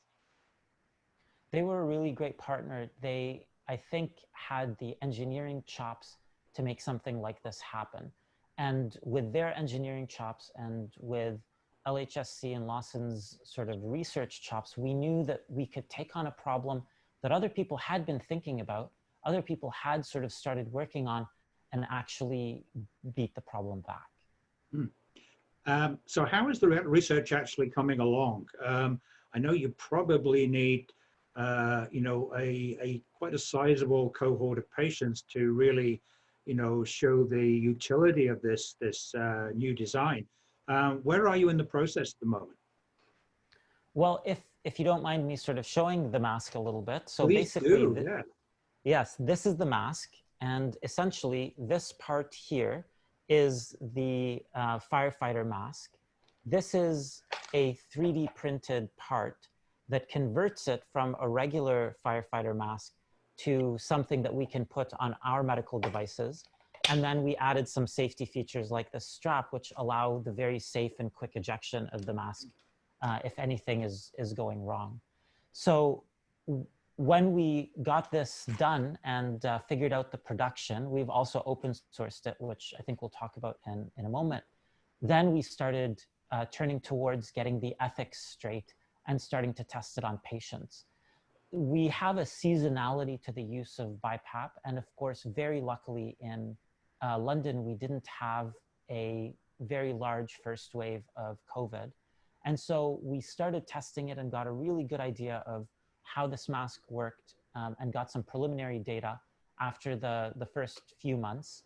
They were a really great partner. They, I think, had the engineering chops to make something like this happen. And with their engineering chops and with LHSC and Lawson's sort of research chops, we knew that we could take on a problem that other people had been thinking about, other people had sort of started working on, and actually beat the problem back. So how is the research actually coming along? I know you probably need, a quite a sizable cohort of patients to really, show the utility of this new design. Where are you in the process at the moment? Well, if you don't mind me sort of showing the mask a little bit. So Please basically, do, yeah. yes, this is the mask. And essentially this part here is the firefighter mask. This is a 3D printed part that converts it from a regular firefighter mask to something that we can put on our medical devices. And then we added some safety features like the strap, which allow the very safe and quick ejection of the mask if anything is going wrong. So when we got this done and figured out the production, we've also open sourced it, which I think we'll talk about in a moment. Then we started turning towards getting the ethics straight and starting to test it on patients. We have a seasonality to the use of BiPAP. And of course, very luckily in London, we didn't have a very large first wave of COVID. And so we started testing it and got a really good idea of how this mask worked and got some preliminary data after the first few months.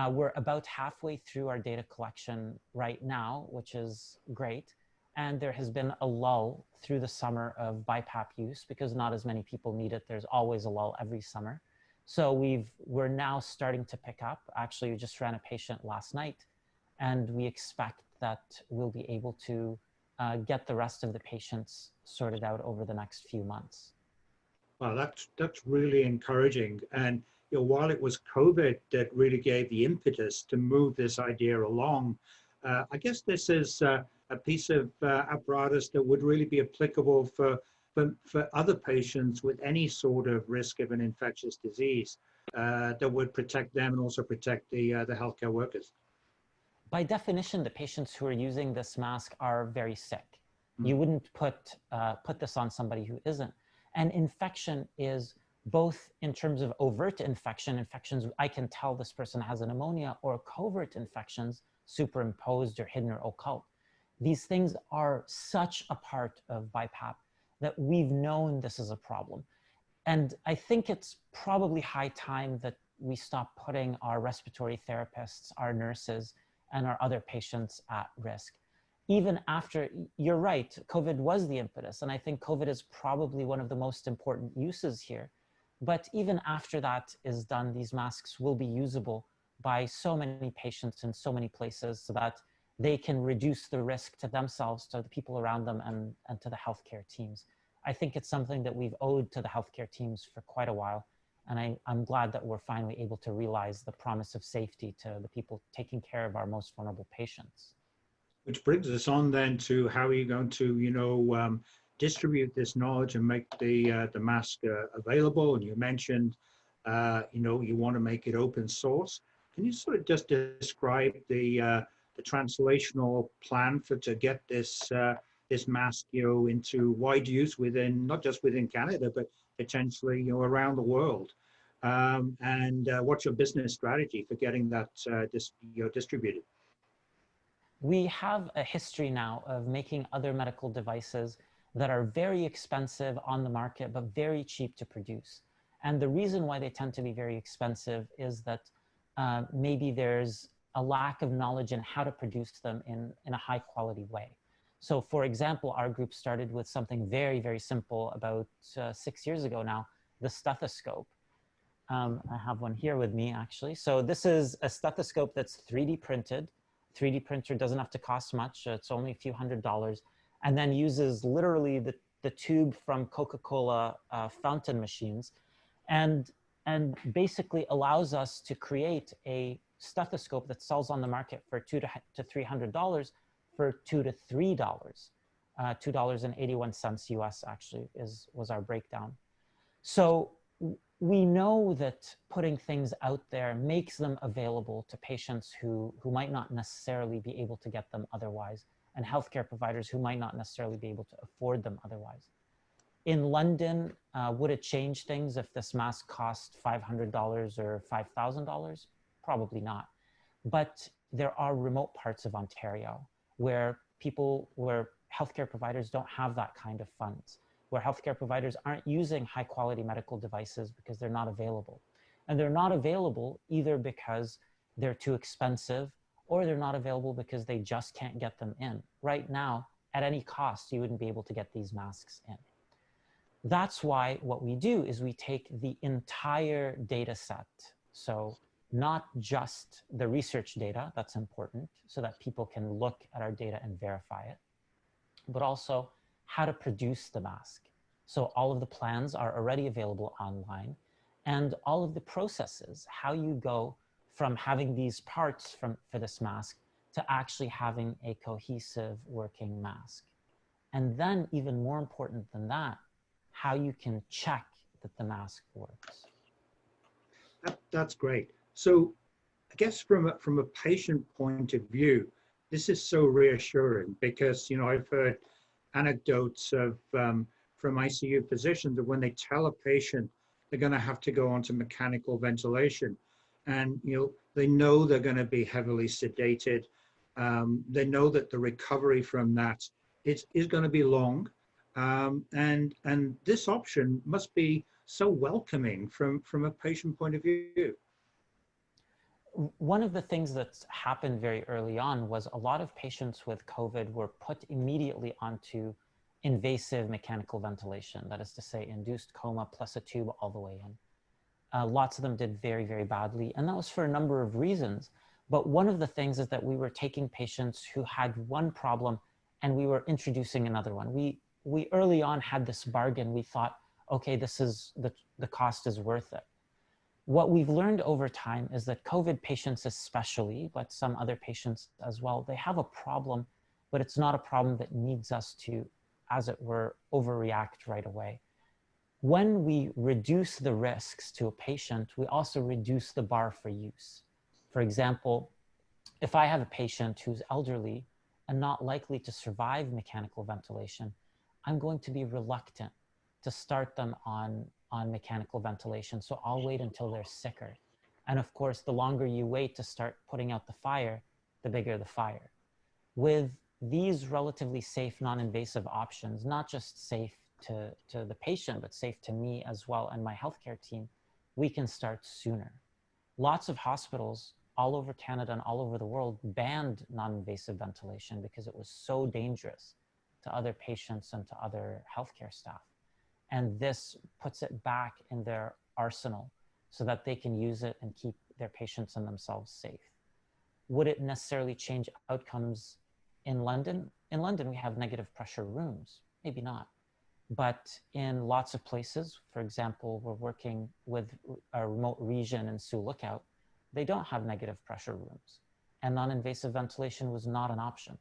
We're about halfway through our data collection right now, which is great. And there has been a lull through the summer of BiPAP use because not as many people need it. There's always a lull every summer. So we're now starting to pick up. Actually, we just ran a patient last night, and we expect that we'll be able to get the rest of the patients sorted out over the next few months. Well, that's really encouraging. And while it was COVID that really gave the impetus to move this idea along, I guess this is a piece of apparatus that would really be applicable for other patients with any sort of risk of an infectious disease that would protect them and also protect the healthcare workers. By definition, the patients who are using this mask are very sick. You wouldn't put this on somebody who isn't. And infection is both in terms of overt infections, I can tell this person has a pneumonia, or covert infections, superimposed or hidden or occult. These things are such a part of BiPAP that we've known this is a problem. And I think it's probably high time that we stop putting our respiratory therapists, our nurses, and our other patients at risk. Even after, you're right, COVID was the impetus, and I think COVID is probably one of the most important uses here. But even after that is done, these masks will be usable by so many patients in so many places so that they can reduce the risk to themselves, to the people around them, and to the healthcare teams. I think it's something that we've owed to the healthcare teams for quite a while. And I'm glad that we're finally able to realize the promise of safety to the people taking care of our most vulnerable patients. Which brings us on then to how are you going to, distribute this knowledge and make the mask available? And you mentioned, you want to make it open source. Can you sort of just describe the translational plan to get this mask, into wide use within, not just within Canada, but potentially, around the world? And what's your business strategy for getting that distributed? We have a history now of making other medical devices that are very expensive on the market, but very cheap to produce. And the reason why they tend to be very expensive is that maybe there's a lack of knowledge in how to produce them in a high quality way. So for example, our group started with something very, very simple about 6 years ago now, the stethoscope. I have one here with me actually. So this is a stethoscope that's 3D printed. 3D printer doesn't have to cost much. It's only a few $100s, and then uses literally the tube from Coca-Cola fountain machines. And and basically allows us to create a stethoscope that sells on the market for $200 to $300 for $2 to $3. $2.81 US actually was our breakdown. So we know that putting things out there makes them available to patients who might not necessarily be able to get them otherwise, and healthcare providers who might not necessarily be able to afford them otherwise. In London, would it change things if this mask cost $500 or $5,000? Probably not. But there are remote parts of Ontario where healthcare providers don't have that kind of funds, where healthcare providers aren't using high quality medical devices because they're not available. And they're not available either because they're too expensive, or they're not available because they just can't get them in. Right now, at any cost, you wouldn't be able to get these masks in. That's why what we do is we take the entire data set. So not just the research data, that's important, so that people can look at our data and verify it, but also how to produce the mask. So all of the plans are already available online, and all of the processes, how you go from having these parts for this mask to actually having a cohesive working mask. And then even more important than that, how you can check that the mask works. That's great. So I guess from a patient point of view, this is so reassuring because, you know, I've heard anecdotes of from ICU physicians that when they tell a patient they're going to have to go onto mechanical ventilation, and you know they know they're going to be heavily sedated, they know that the recovery from that is going to be long, and this option must be so welcoming from a patient point of view. One of the things that's happened very early on was a lot of patients with COVID were put immediately onto invasive mechanical ventilation, that is to say induced coma plus a tube all the way in. Lots of them did very, very badly, and that was for a number of reasons. But one of the things is that we were taking patients who had one problem and we were introducing another one. We early on had this bargain. We thought, okay, this is the cost is worth it. What we've learned over time is that COVID patients especially, but some other patients as well, they have a problem, but it's not a problem that needs us to, as it were, overreact right away. When we reduce the risks to a patient, we also reduce the bar for use. For example, if I have a patient who's elderly and not likely to survive mechanical ventilation, I'm going to be reluctant to start them on mechanical ventilation. So I'll wait until they're sicker. And of course, the longer you wait to start putting out the fire, the bigger the fire. With these relatively safe, non-invasive options, not just safe to the patient, but safe to me as well and my healthcare team, we can start sooner. Lots of hospitals all over Canada and all over the world banned non-invasive ventilation because it was so dangerous to other patients and to other healthcare staff. And this puts it back in their arsenal so that they can use it and keep their patients and themselves safe. Would it necessarily change outcomes in London? In London, we have negative pressure rooms. Maybe not. But in lots of places, for example, we're working with a remote region in Sioux Lookout, they don't have negative pressure rooms. And non-invasive ventilation was not an option.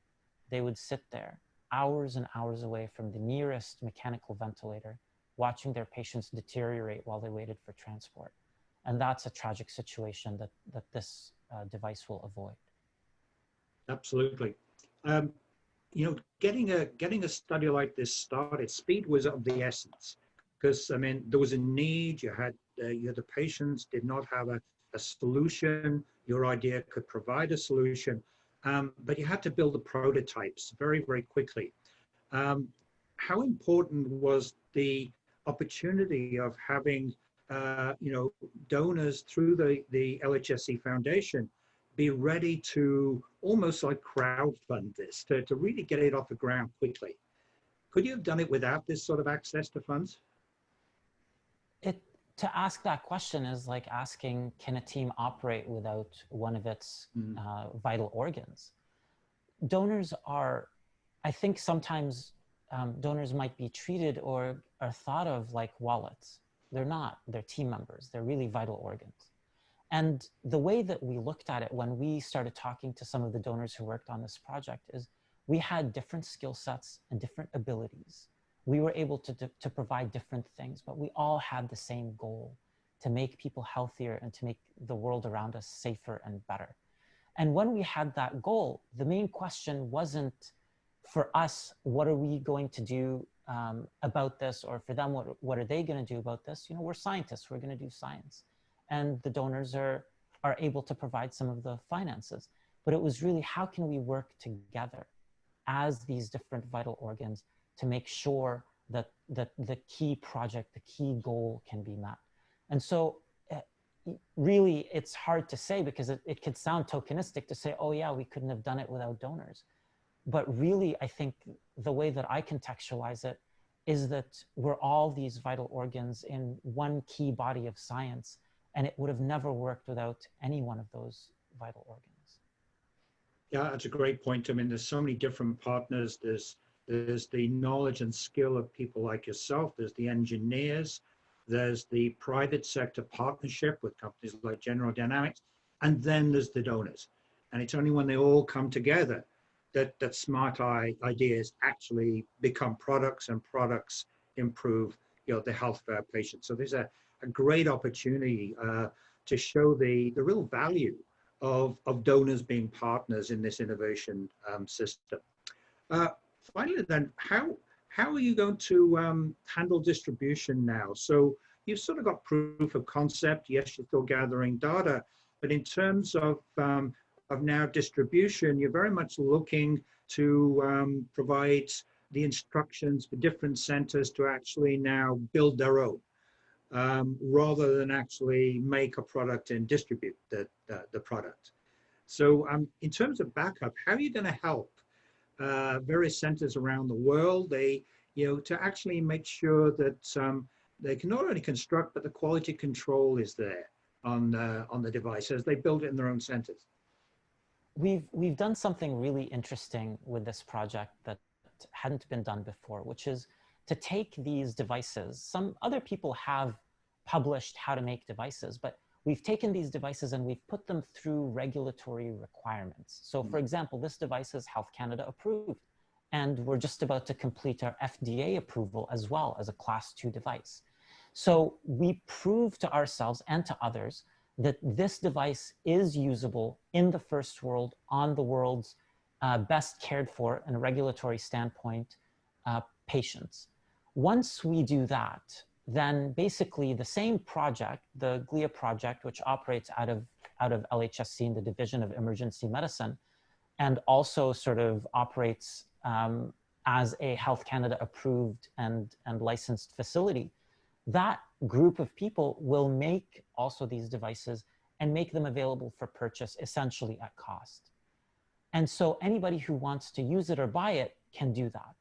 They would sit there hours and hours away from the nearest mechanical ventilator, watching their patients deteriorate while they waited for transport. And that's a tragic situation that this device will avoid. Absolutely. You know, getting a study like this started, speed was of the essence, because I mean there was a need. You had the patients did not have a solution. Your idea could provide a solution, but you had to build the prototypes very, very quickly. How important was the opportunity of having you know, donors through the LHSC Foundation be ready to almost like crowdfund this to really get it off the ground quickly? Could you have done it without this sort of access to funds? To ask that question is like asking, can a team operate without one of its vital organs? Donors are, I think sometimes donors might be treated or are thought of like wallets. They're not. They're team members. They're really vital organs. And the way that we looked at it when we started talking to some of the donors who worked on this project is we had different skill sets and different abilities. We were able to provide different things, but we all had the same goal, to make people healthier and to make the world around us safer and better. And when we had that goal, the main question wasn't for us, what are we going to do about this? Or for them, what are they going to do about this? You know, we're scientists, we're going to do science. And the donors are able to provide some of the finances. But it was really, how can we work together as these different vital organs to make sure that the key project, the key goal can be met? And so really, it's hard to say, because it could sound tokenistic to say, oh yeah, we couldn't have done it without donors. But really, I think the way that I contextualize it is that we're all these vital organs in one key body of science, and it would have never worked without any one of those vital organs. Yeah, that's a great point. I mean, there's so many different partners. There's the knowledge and skill of people like yourself. There's the engineers. There's the private sector partnership with companies like General Dynamics. And then there's the donors. And it's only when they all come together that smart ideas actually become products, and products improve, you know, the health of our patients. So there's a great opportunity to show the real value of donors being partners in this innovation system. Finally then, how are you going to handle distribution now? So you've sort of got proof of concept. Yes, you're still gathering data, but in terms of now distribution, you're very much looking to provide the instructions for different centers to actually now build their own, rather than actually make a product and distribute the product. So in terms of backup, how are you going to help various centers around the world, to actually make sure that they can not only construct, but the quality control is there on the device as they build it in their own centers? We've done something really interesting with this project that hadn't been done before, which is to take these devices. Some other people have published how to make devices, but we've taken these devices and we've put them through regulatory requirements. So for example, this device is Health Canada approved, and we're just about to complete our FDA approval as well as a Class 2 device. So we prove to ourselves and to others that this device is usable in the first world, on the world's best cared for in a regulatory standpoint patients. Once we do that, then basically the same project, the GLIA project, which operates out of LHSC in the Division of Emergency Medicine, and also sort of operates as a Health Canada approved and licensed facility, that group of people will make also these devices and make them available for purchase essentially at cost. And so anybody who wants to use it or buy it can do that.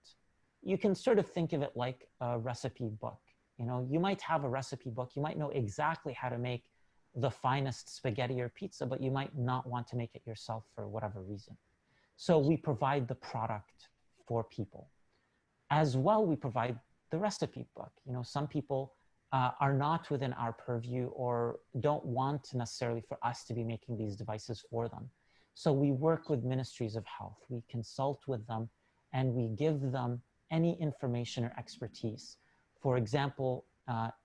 You can sort of think of it like a recipe book. You know, you might have a recipe book, you might know exactly how to make the finest spaghetti or pizza, but you might not want to make it yourself for whatever reason. So we provide the product for people. As well, we provide the recipe book. You know, some people are not within our purview or don't want necessarily for us to be making these devices for them. So we work with ministries of health, we consult with them, and we give them any information or expertise. For example,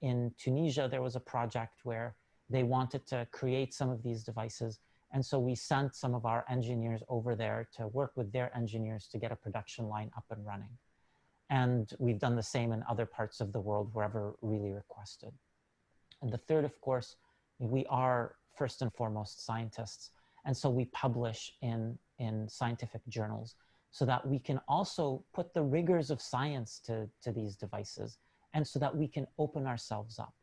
in Tunisia, there was a project where they wanted to create some of these devices. And so we sent some of our engineers over there to work with their engineers to get a production line up and running. And we've done the same in other parts of the world wherever really requested. And the third, of course, we are first and foremost scientists. And so we publish in scientific journals so that we can also put the rigors of science to these devices, and so that we can open ourselves up.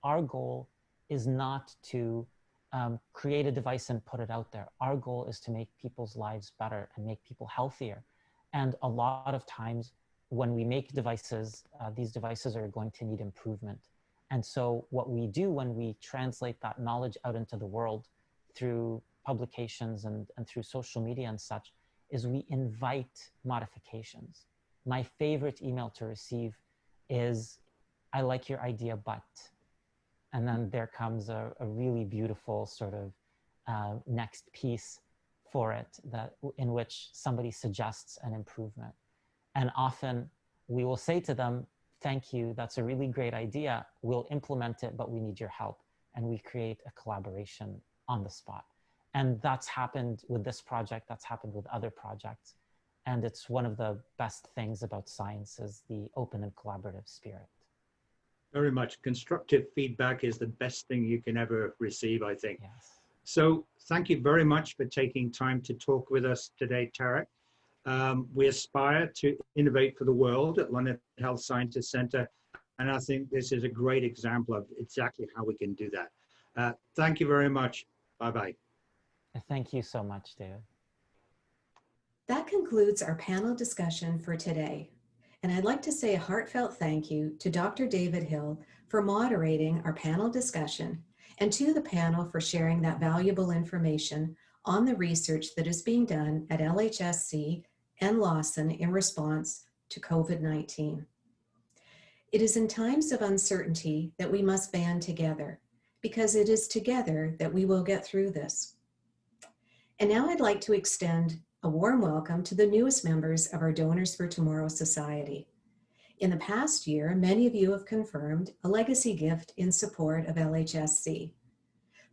Our goal is not to create a device and put it out there. Our goal is to make people's lives better and make people healthier. And a lot of times when we make devices, these devices are going to need improvement. And so what we do when we translate that knowledge out into the world through publications and through social media and such, is we invite modifications. My favorite email to receive is, I like your idea, but, And then there comes a really beautiful sort of next piece for it in which somebody suggests an improvement. And often we will say to them, thank you, that's a really great idea. We'll implement it, but we need your help. And we create a collaboration on the spot. And that's happened with this project, that's happened with other projects. And it's one of the best things about science is the open and collaborative spirit. Very much. Constructive feedback is the best thing you can ever receive, I think. Yes. So thank you very much for taking time to talk with us today, Tarek. We aspire to innovate for the world at London Health Sciences Centre, and I think this is a great example of exactly how we can do that. Thank you very much. Bye-bye. Thank you so much, David. That concludes our panel discussion for today. And I'd like to say a heartfelt thank you to Dr. David Hill for moderating our panel discussion, and to the panel for sharing that valuable information on the research that is being done at LHSC and Lawson in response to COVID-19. It is in times of uncertainty that we must band together, because it is together that we will get through this. And now I'd like to extend a warm welcome to the newest members of our Donors for Tomorrow Society. In the past year, many of you have confirmed a legacy gift in support of LHSC.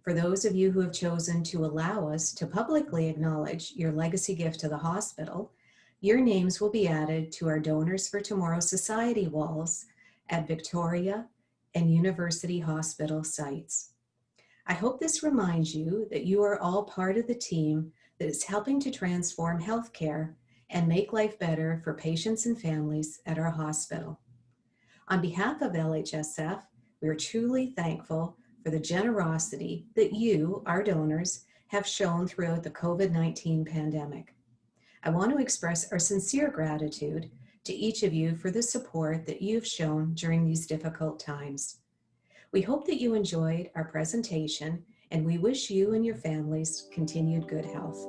For those of you who have chosen to allow us to publicly acknowledge your legacy gift to the hospital, your names will be added to our Donors for Tomorrow Society walls at Victoria and University Hospital sites. I hope this reminds you that you are all part of the team that is helping to transform healthcare and make life better for patients and families at our hospital. On behalf of LHSF, we are truly thankful for the generosity that you, our donors, have shown throughout the COVID-19 pandemic. I want to express our sincere gratitude to each of you for the support that you've shown during these difficult times. We hope that you enjoyed our presentation, and we wish you and your families continued good health.